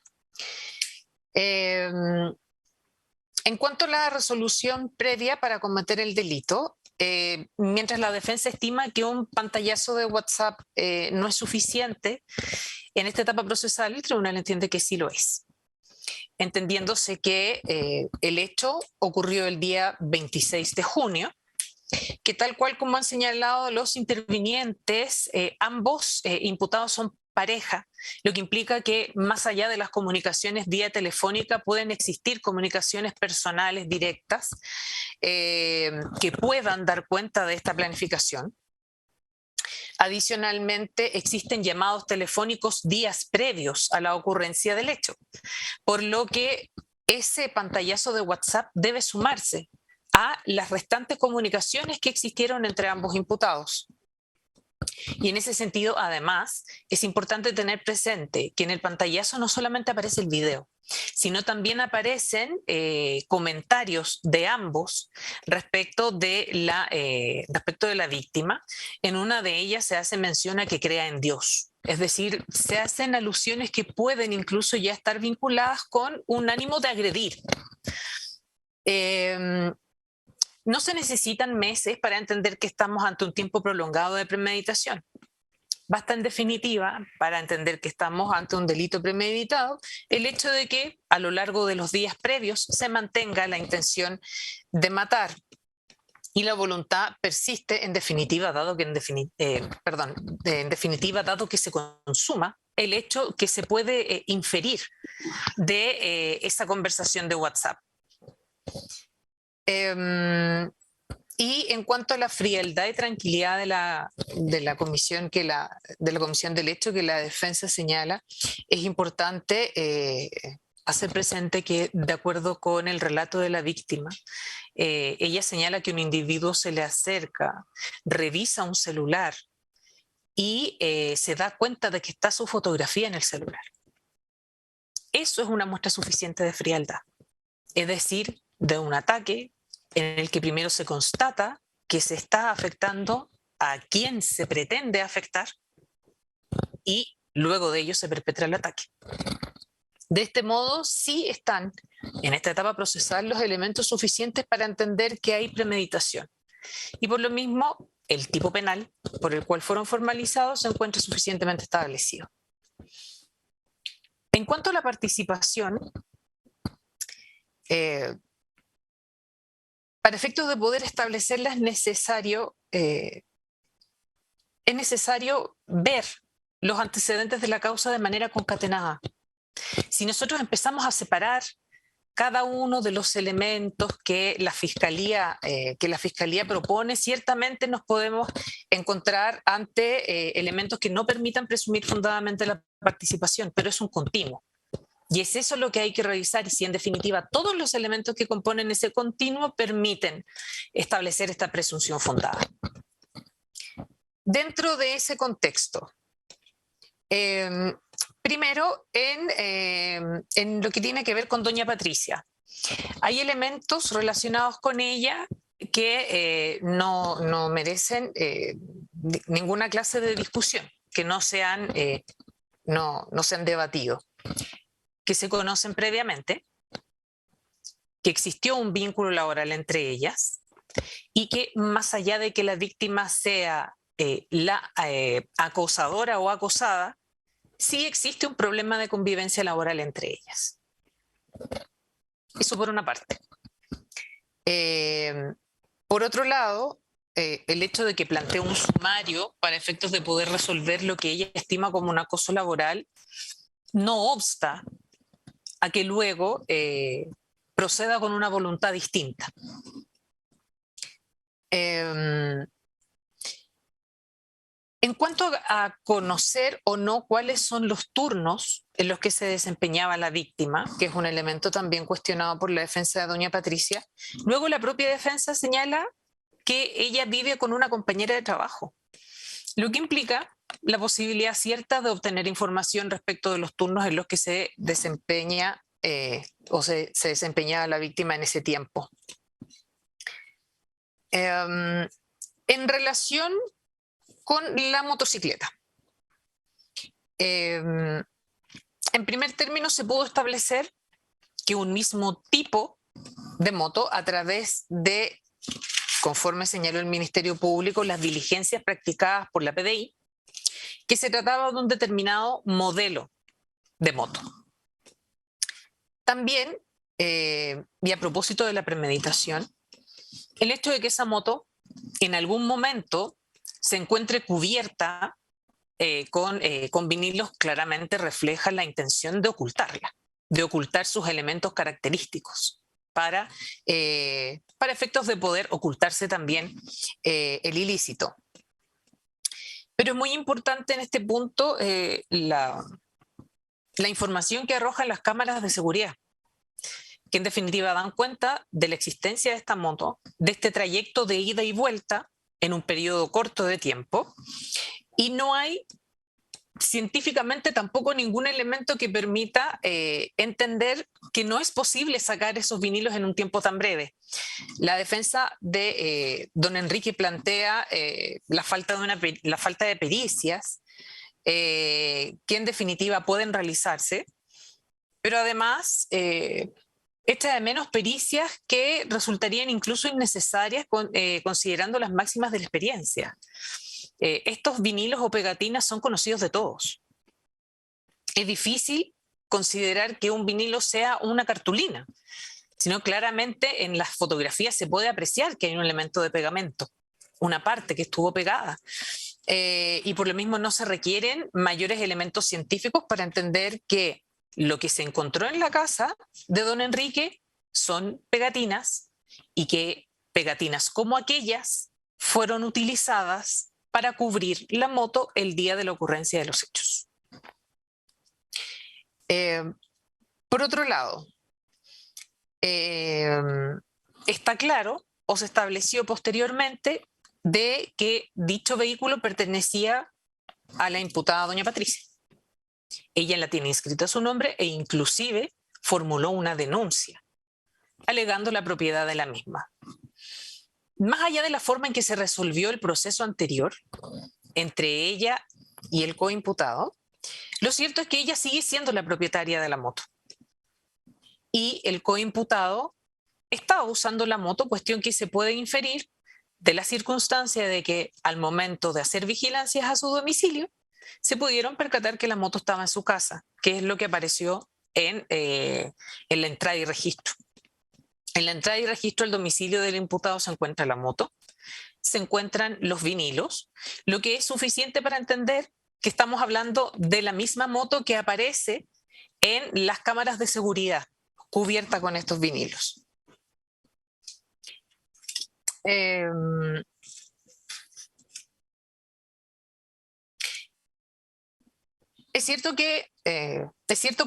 En cuanto a la resolución previa para cometer el delito, mientras la defensa estima que un pantallazo de WhatsApp no es suficiente, en esta etapa procesal el tribunal entiende que sí lo es, entendiéndose que el hecho ocurrió el día 26 de junio, que tal cual como han señalado los intervinientes, ambos imputados son pareja, lo que implica que más allá de las comunicaciones vía telefónica pueden existir comunicaciones personales directas que puedan dar cuenta de esta planificación. Adicionalmente, existen llamados telefónicos días previos a la ocurrencia del hecho, por lo que ese pantallazo de WhatsApp debe sumarse a las restantes comunicaciones que existieron entre ambos imputados. Y en ese sentido, además, es importante tener presente que en el pantallazo no solamente aparece el video, sino también aparecen comentarios de ambos respecto de la víctima. En una de ellas se hace mención a que crea en Dios. Es decir, se hacen alusiones que pueden incluso ya estar vinculadas con un ánimo de agredir. No se necesitan meses para entender que estamos ante un tiempo prolongado de premeditación. Basta en definitiva, para entender que estamos ante un delito premeditado, el hecho de que a lo largo de los días previos se mantenga la intención de matar y la voluntad persiste en definitiva, dado que se consuma el hecho que se puede inferir de esa conversación de WhatsApp. Y en cuanto a la frialdad y tranquilidad de la comisión del hecho que la defensa señala, es importante hacer presente que, de acuerdo con el relato de la víctima, ella señala que un individuo se le acerca, revisa un celular y se da cuenta de que está su fotografía en el celular. Eso es una muestra suficiente de frialdad, es decir, de un ataque en el que primero se constata que se está afectando a quien se pretende afectar y luego de ello se perpetra el ataque. De este modo, sí están en esta etapa procesal los elementos suficientes para entender que hay premeditación. Y por lo mismo, el tipo penal por el cual fueron formalizados se encuentra suficientemente establecido. En cuanto a la participación, para efectos de poder establecerla es necesario ver los antecedentes de la causa de manera concatenada. Si nosotros empezamos a separar cada uno de los elementos que la Fiscalía propone, ciertamente nos podemos encontrar ante elementos que no permitan presumir fundadamente la participación, pero es un continuo. Y es eso lo que hay que revisar, y si en definitiva todos los elementos que componen ese continuo permiten establecer esta presunción fundada. Dentro de ese contexto, primero, en lo que tiene que ver con doña Patricia, hay elementos relacionados con ella que no merecen ninguna clase de discusión, que no se han debatido, que se conocen previamente, que existió un vínculo laboral entre ellas y que, más allá de que la víctima sea la acosadora o acosada, sí existe un problema de convivencia laboral entre ellas. Eso por una parte. Por otro lado, el hecho de que plantee un sumario para efectos de poder resolver lo que ella estima como un acoso laboral no obsta a que luego proceda con una voluntad distinta. En cuanto a conocer o no cuáles son los turnos en los que se desempeñaba la víctima, que es un elemento también cuestionado por la defensa de doña Patricia, luego la propia defensa señala que ella vive con una compañera de trabajo, lo que implica la posibilidad cierta de obtener información respecto de los turnos en los que se desempeña se desempeñaba la víctima en ese tiempo. En relación con la motocicleta. En primer término, se pudo establecer que un mismo tipo de moto, a través de, conforme señaló el Ministerio Público, las diligencias practicadas por la PDI, que se trataba de un determinado modelo de moto. También, y a propósito de la premeditación, el hecho de que esa moto en algún momento se encuentre cubierta con vinilos claramente refleja la intención de ocultarla, de ocultar sus elementos característicos para efectos de poder ocultarse también el ilícito. Pero es muy importante en este punto la información que arrojan las cámaras de seguridad, que en definitiva dan cuenta de la existencia de esta moto, de este trayecto de ida y vuelta en un periodo corto de tiempo, y no hay científicamente tampoco ningún elemento que permita entender que no es posible sacar esos vinilos en un tiempo tan breve. La defensa de don Enrique plantea la falta de pericias que en definitiva pueden realizarse, pero además echa de menos pericias que resultarían incluso innecesarias considerando las máximas de la experiencia. Estos vinilos o pegatinas son conocidos de todos. Es difícil considerar que un vinilo sea una cartulina, sino claramente en las fotografías se puede apreciar que hay un elemento de pegamento, una parte que estuvo pegada. Y por lo mismo no se requieren mayores elementos científicos para entender que lo que se encontró en la casa de don Enrique son pegatinas, y que pegatinas como aquellas fueron utilizadas para cubrir la moto el día de la ocurrencia de los hechos. Por otro lado, está claro, o se estableció posteriormente, de que dicho vehículo pertenecía a la imputada doña Patricia. Ella la tiene inscrita a su nombre e inclusive formuló una denuncia alegando la propiedad de la misma. Más allá de la forma en que se resolvió el proceso anterior entre ella y el coimputado, lo cierto es que ella sigue siendo la propietaria de la moto. Y el coimputado estaba usando la moto, cuestión que se puede inferir de la circunstancia de que al momento de hacer vigilancias a su domicilio, se pudieron percatar que la moto estaba en su casa, que es lo que apareció en la entrada y registro. En la entrada y registro del domicilio del imputado se encuentra la moto, se encuentran los vinilos, lo que es suficiente para entender que estamos hablando de la misma moto que aparece en las cámaras de seguridad cubierta con estos vinilos. Es cierto,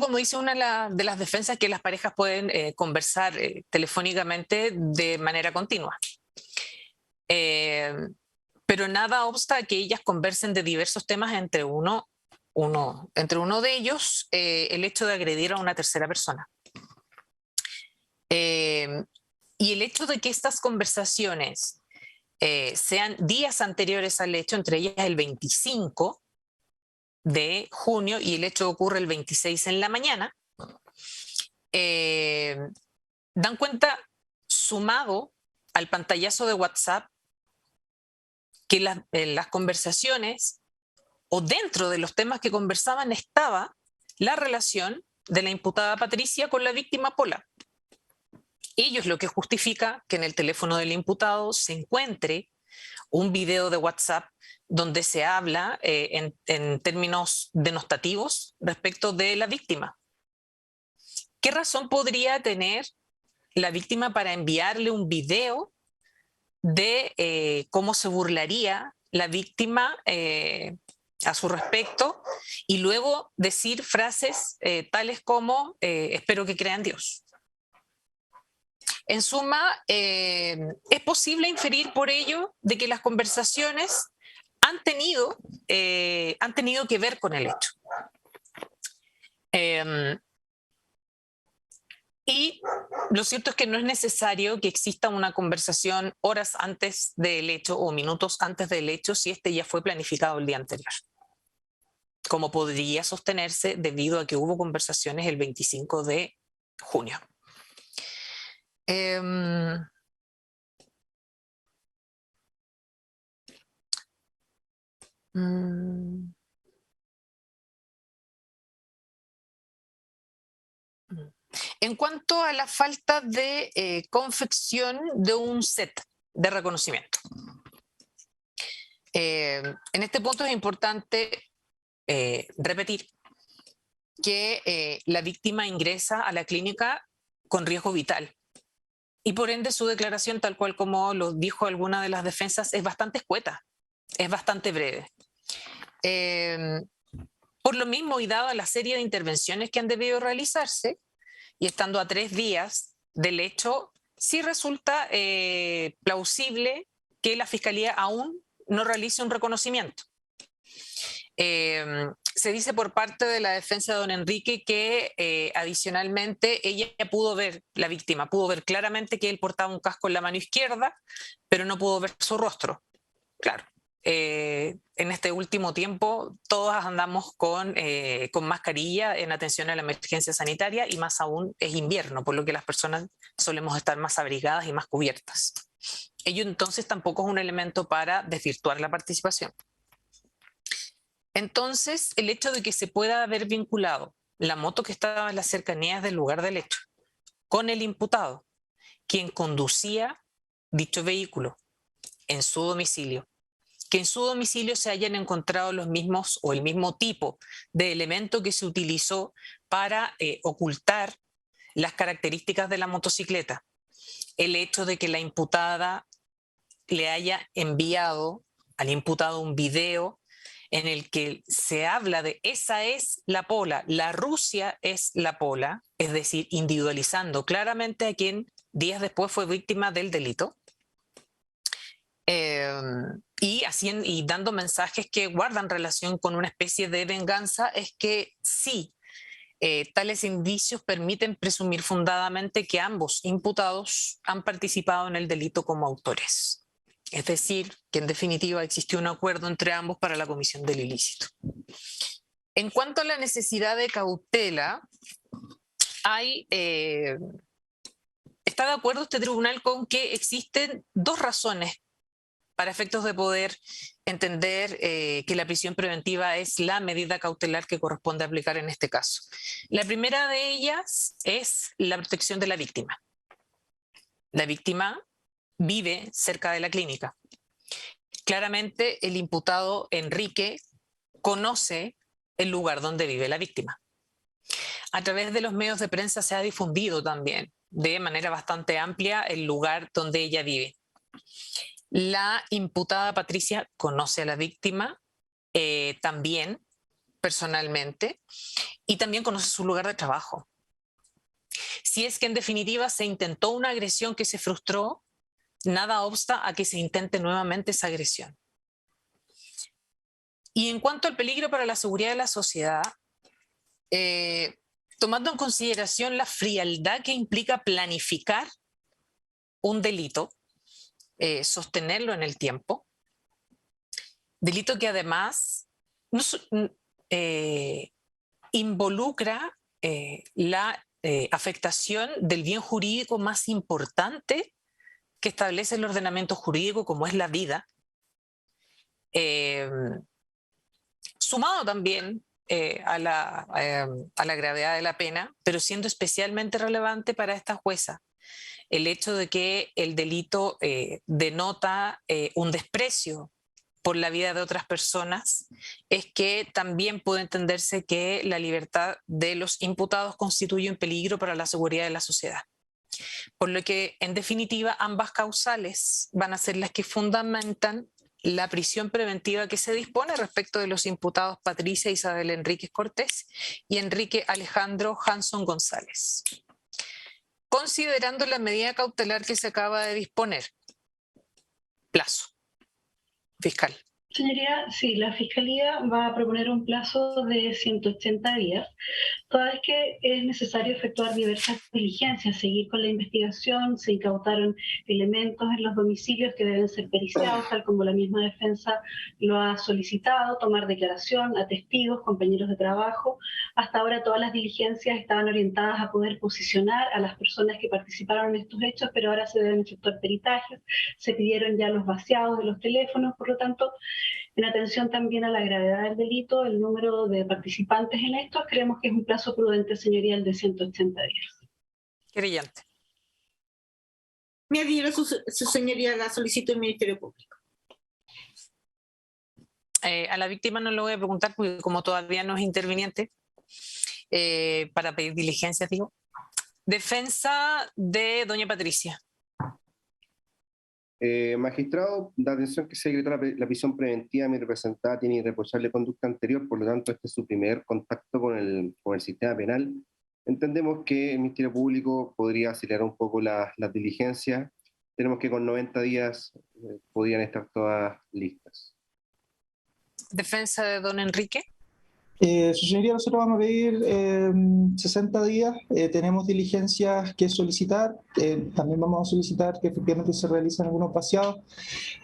como dice una de las defensas, que las parejas pueden conversar telefónicamente de manera continua. Pero nada obsta a que ellas conversen de diversos temas entre uno de ellos, el hecho de agredir a una tercera persona. Y el hecho de que estas conversaciones sean días anteriores al hecho, entre ellas el 25 de junio, y el hecho ocurre el 26 en la mañana, dan cuenta, sumado al pantallazo de WhatsApp, que las conversaciones, o dentro de los temas que conversaban, estaba la relación de la imputada Patricia con la víctima Pola. Ello es lo que justifica que en el teléfono del imputado se encuentre un video de WhatsApp donde se habla en términos denostativos respecto de la víctima. ¿Qué razón podría tener la víctima para enviarle un video de cómo se burlaría la víctima a su respecto, y luego decir frases tales como espero que crean Dios? En suma, es posible inferir por ello de que las conversaciones han tenido que ver con el hecho. Y lo cierto es que no es necesario que exista una conversación horas antes del hecho o minutos antes del hecho si este ya fue planificado el día anterior, como podría sostenerse debido a que hubo conversaciones el 25 de junio. En cuanto a la falta de confección de un set de reconocimiento, en este punto es importante repetir que la víctima ingresa a la clínica con riesgo vital, y por ende su declaración, tal cual como lo dijo alguna de las defensas, es bastante escueta, es bastante breve. Por lo mismo, y dada la serie de intervenciones que han debido realizarse, y estando a 3 días del hecho, sí resulta plausible que la Fiscalía aún no realice un reconocimiento. Se dice por parte de la defensa de don Enrique que adicionalmente la víctima pudo ver claramente que él portaba un casco en la mano izquierda, pero no pudo ver su rostro. Claro, en este último tiempo todos andamos con mascarilla en atención a la emergencia sanitaria, y más aún es invierno, por lo que las personas solemos estar más abrigadas y más cubiertas. Ello entonces tampoco es un elemento para desvirtuar la participación. Entonces, el hecho de que se pueda haber vinculado la moto que estaba en las cercanías del lugar del hecho con el imputado, quien conducía dicho vehículo en su domicilio, que en su domicilio se hayan encontrado los mismos o el mismo tipo de elemento que se utilizó para ocultar las características de la motocicleta, el hecho de que la imputada le haya enviado al imputado un video en el que se habla de esa es la Pola, la Rusia es la Pola, es decir, individualizando claramente a quien días después fue víctima del delito, y dando mensajes que guardan relación con una especie de venganza, es que sí, tales indicios permiten presumir fundadamente que ambos imputados han participado en el delito como autores. Es decir, que en definitiva existió un acuerdo entre ambos para la comisión del ilícito. En cuanto a la necesidad de cautela, está de acuerdo este tribunal con que existen 2 razones para efectos de poder entender que la prisión preventiva es la medida cautelar que corresponde aplicar en este caso. La primera de ellas es la protección de la víctima. La víctima vive cerca de la clínica. Claramente el imputado Enrique conoce el lugar donde vive la víctima. A través de los medios de prensa se ha difundido también de manera bastante amplia el lugar donde ella vive. La imputada Patricia conoce a la víctima también personalmente y también conoce su lugar de trabajo. Si es que en definitiva se intentó una agresión que se frustró, nada obsta a que se intente nuevamente esa agresión. Y en cuanto al peligro para la seguridad de la sociedad, tomando en consideración la frialdad que implica planificar un delito, sostenerlo en el tiempo, delito que además involucra la afectación del bien jurídico más importante que establece el ordenamiento jurídico, como es la vida, sumado también a la gravedad de la pena, pero siendo especialmente relevante para esta jueza el hecho de que el delito denota un desprecio por la vida de otras personas, es que también puede entenderse que la libertad de los imputados constituye un peligro para la seguridad de la sociedad. Por lo que, en definitiva, ambas causales van a ser las que fundamentan la prisión preventiva que se dispone respecto de los imputados Patricia Isabel Enríquez Cortés y Enrique Alejandro Hanson González. Considerando la medida cautelar que se acaba de disponer, plazo. Fiscal. Señoría, sí, la Fiscalía va a proponer un plazo de 180 días, toda vez que es necesario efectuar diversas diligencias, seguir con la investigación. Se incautaron elementos en los domicilios que deben ser periciados, tal como la misma defensa lo ha solicitado, tomar declaración a testigos, compañeros de trabajo. Hasta ahora todas las diligencias estaban orientadas a poder posicionar a las personas que participaron en estos hechos, pero ahora se deben efectuar peritajes, se pidieron ya los vaciados de los teléfonos. Por lo tanto, en atención también a la gravedad del delito, el número de participantes en esto, creemos que es un plazo prudente, señoría, el de 180 días. Querellante. Me adhiero a su señoría la solicitud del Ministerio Público. A la víctima no le voy a preguntar, porque como todavía no es interviniente, para pedir diligencias, digo. Defensa de doña Patricia. Magistrado, da atención que se decretó la prisión preventiva. Mi representada tiene irreprochable conducta anterior, por lo tanto este es su primer contacto con el sistema penal. Entendemos que el Ministerio Público podría acelerar un poco las diligencias. Tenemos que con 90 días podrían estar todas listas. Defensa de don Enrique. Su señoría, nosotros vamos a pedir 60 días, tenemos diligencias que solicitar, también vamos a solicitar que efectivamente se realicen algunos vaciados.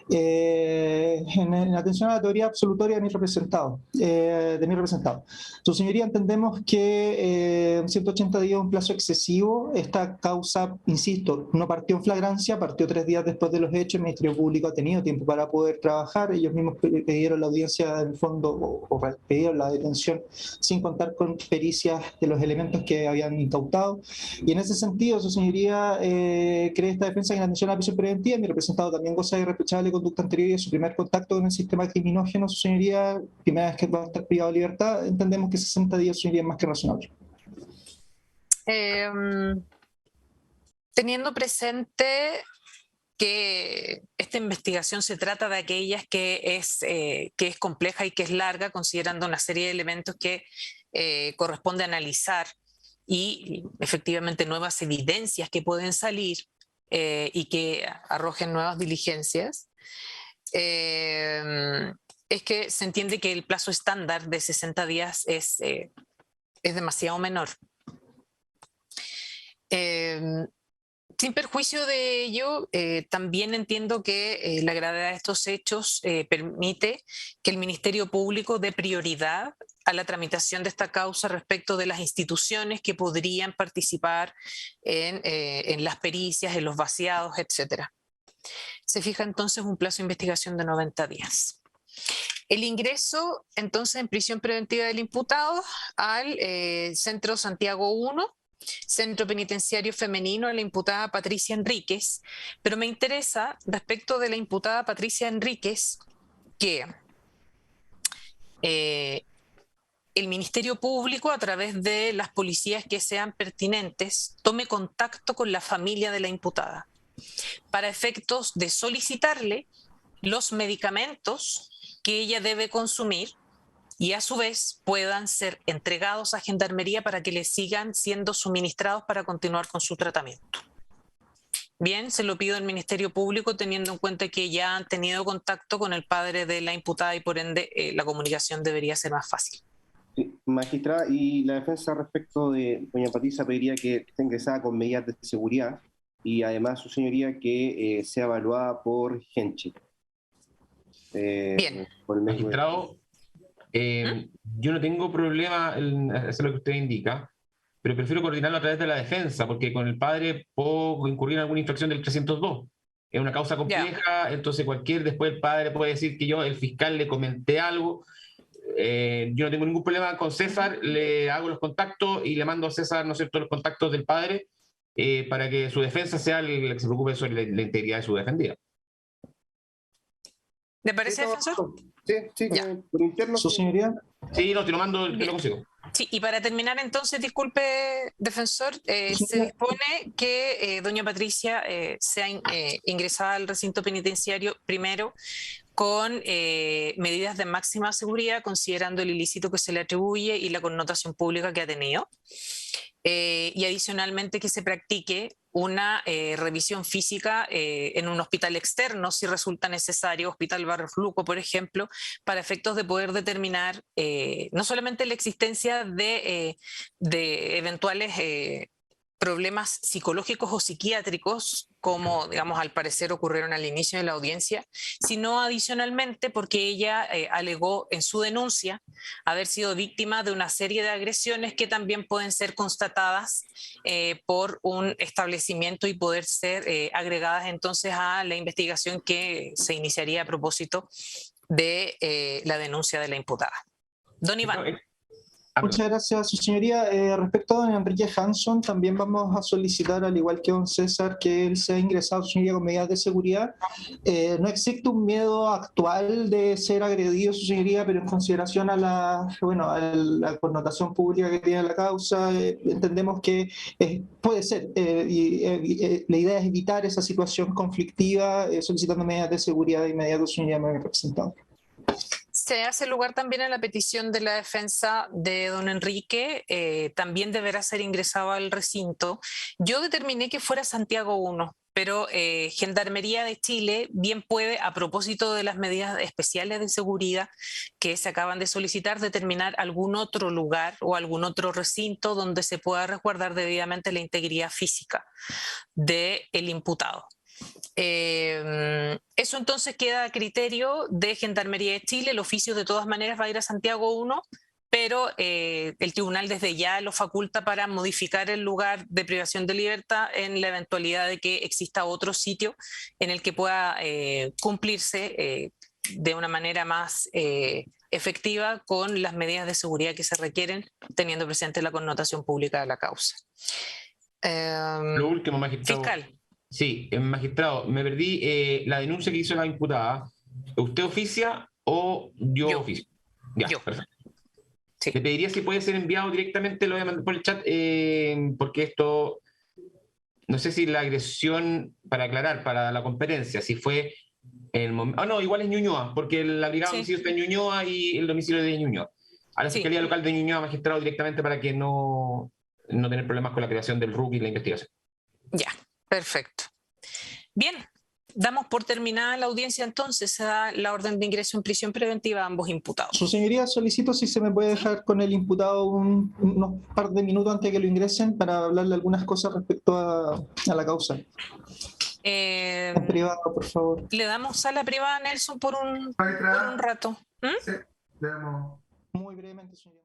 En atención a la teoría absolutoria de mi representado. Su señoría, entendemos que 180 días es un plazo excesivo. Esta causa, insisto, no partió en flagrancia, partió 3 días después de los hechos. El Ministerio Público ha tenido tiempo para poder trabajar. Ellos mismos pidieron la audiencia en fondo o pidieron la detención sin contar con pericias de los elementos que habían incautado. Y en ese sentido, su señoría cree esta defensa que en atención a la prisión preventiva, mi representado también goza de irreprochable conducta anterior y de su primer contacto con el sistema criminógeno. Su señoría, primera vez que va a estar privado de libertad, entendemos que 60 días, su señoría, es más que razonable. Teniendo presente que esta investigación se trata de aquellas que es compleja y que es larga, considerando una serie de elementos que corresponde analizar y efectivamente nuevas evidencias que pueden salir y que arrojen nuevas diligencias, es que se entiende que el plazo estándar de 60 días es demasiado menor. Sin perjuicio de ello, también entiendo que la gravedad de estos hechos permite que el Ministerio Público dé prioridad a la tramitación de esta causa respecto de las instituciones que podrían participar en las pericias, en los vaciados, etc. Se fija entonces un plazo de investigación de 90 días. El ingreso entonces en prisión preventiva del imputado al Centro Santiago 1, Centro Penitenciario Femenino, a la imputada Patricia Enríquez, pero me interesa respecto de la imputada Patricia Enríquez que el Ministerio Público, a través de las policías que sean pertinentes, tome contacto con la familia de la imputada para efectos de solicitarle los medicamentos que ella debe consumir y a su vez puedan ser entregados a Gendarmería para que le sigan siendo suministrados para continuar con su tratamiento. Bien, se lo pido al Ministerio Público teniendo en cuenta que ya han tenido contacto con el padre de la imputada y por ende la comunicación debería ser más fácil. Sí, magistrada, y la defensa respecto de doña Patricia pediría que esté ingresada con medidas de seguridad y además su señoría que sea evaluada por Genchi. Bien. Por el médico. Magistrado, yo no tengo problema en hacer lo que usted indica, pero prefiero coordinarlo a través de la defensa, porque con el padre puedo incurrir en alguna infracción del 302. Es una causa compleja, entonces después el padre puede decir que yo, el fiscal, le comenté algo. Yo no tengo ningún problema con César, le hago los contactos y le mando a César, ¿no es cierto?, los contactos del padre para que su defensa sea el que se preocupe sobre la integridad de su defendida. ¿Le parece, defensor? Sí, por interno. ¿Su señoría? Sí, no, te lo mando, te lo consigo. Sí, y para terminar entonces, disculpe, defensor, se dispone que doña Patricia sea ingresada al recinto penitenciario primero con medidas de máxima seguridad, considerando el ilícito que se le atribuye y la connotación pública que ha tenido. Y adicionalmente que se practique una revisión física en un hospital externo, si resulta necesario, Hospital Barros Luco, por ejemplo, para efectos de poder determinar no solamente la existencia de eventuales problemas psicológicos o psiquiátricos, como, digamos, al parecer ocurrieron al inicio de la audiencia, sino adicionalmente porque ella alegó en su denuncia haber sido víctima de una serie de agresiones que también pueden ser constatadas por un establecimiento y poder ser agregadas entonces a la investigación que se iniciaría a propósito de la denuncia de la imputada. Don Iván. Muchas gracias, su señoría. Respecto a don Enrique Hanson, también vamos a solicitar, al igual que don César, que él sea ingresado, su señoría, con medidas de seguridad. No existe un miedo actual de ser agredido, su señoría, pero en consideración a la connotación pública que tiene la causa, entendemos que puede ser. La idea es evitar esa situación conflictiva, solicitando medidas de seguridad inmediatas, su señoría, me ha representado. Se hace lugar también en la petición de la defensa de don Enrique, también deberá ser ingresado al recinto. Yo determiné que fuera Santiago 1, pero Gendarmería de Chile bien puede, a propósito de las medidas especiales de seguridad que se acaban de solicitar, determinar algún otro lugar o algún otro recinto donde se pueda resguardar debidamente la integridad física del imputado. Eso entonces queda a criterio de Gendarmería de Chile. El oficio de todas maneras va a ir a Santiago 1, pero el tribunal desde ya lo faculta para modificar el lugar de privación de libertad en la eventualidad de que exista otro sitio en el que pueda cumplirse de una manera más efectiva con las medidas de seguridad que se requieren, teniendo presente la connotación pública de la causa. Lo último, magistrado. Fiscal. Sí, magistrado, me perdí la denuncia que hizo la imputada. ¿Usted oficia o yo oficio? Ya, yo. Perfecto. Sí. Le pediría si puede ser enviado directamente, lo voy a mandar por el chat, porque esto, no sé si la agresión, para aclarar, para la competencia, si fue el momento... no, igual es Ñuñoa, porque la brigada de homicidio está en Ñuñoa y el domicilio de Ñuñoa. A la Fiscalía Local de Ñuñoa, magistrado, directamente para que no tener problemas con la creación del RUC y la investigación. Ya, perfecto. Bien, damos por terminada la audiencia entonces, se da la orden de ingreso en prisión preventiva a ambos imputados. Su señoría, solicito si se me puede dejar con el imputado unos par de minutos antes de que lo ingresen para hablarle algunas cosas respecto a la causa. En privado, por favor. Le damos sala privada a Nelson por un rato. Sí, le damos. Muy brevemente, señoría.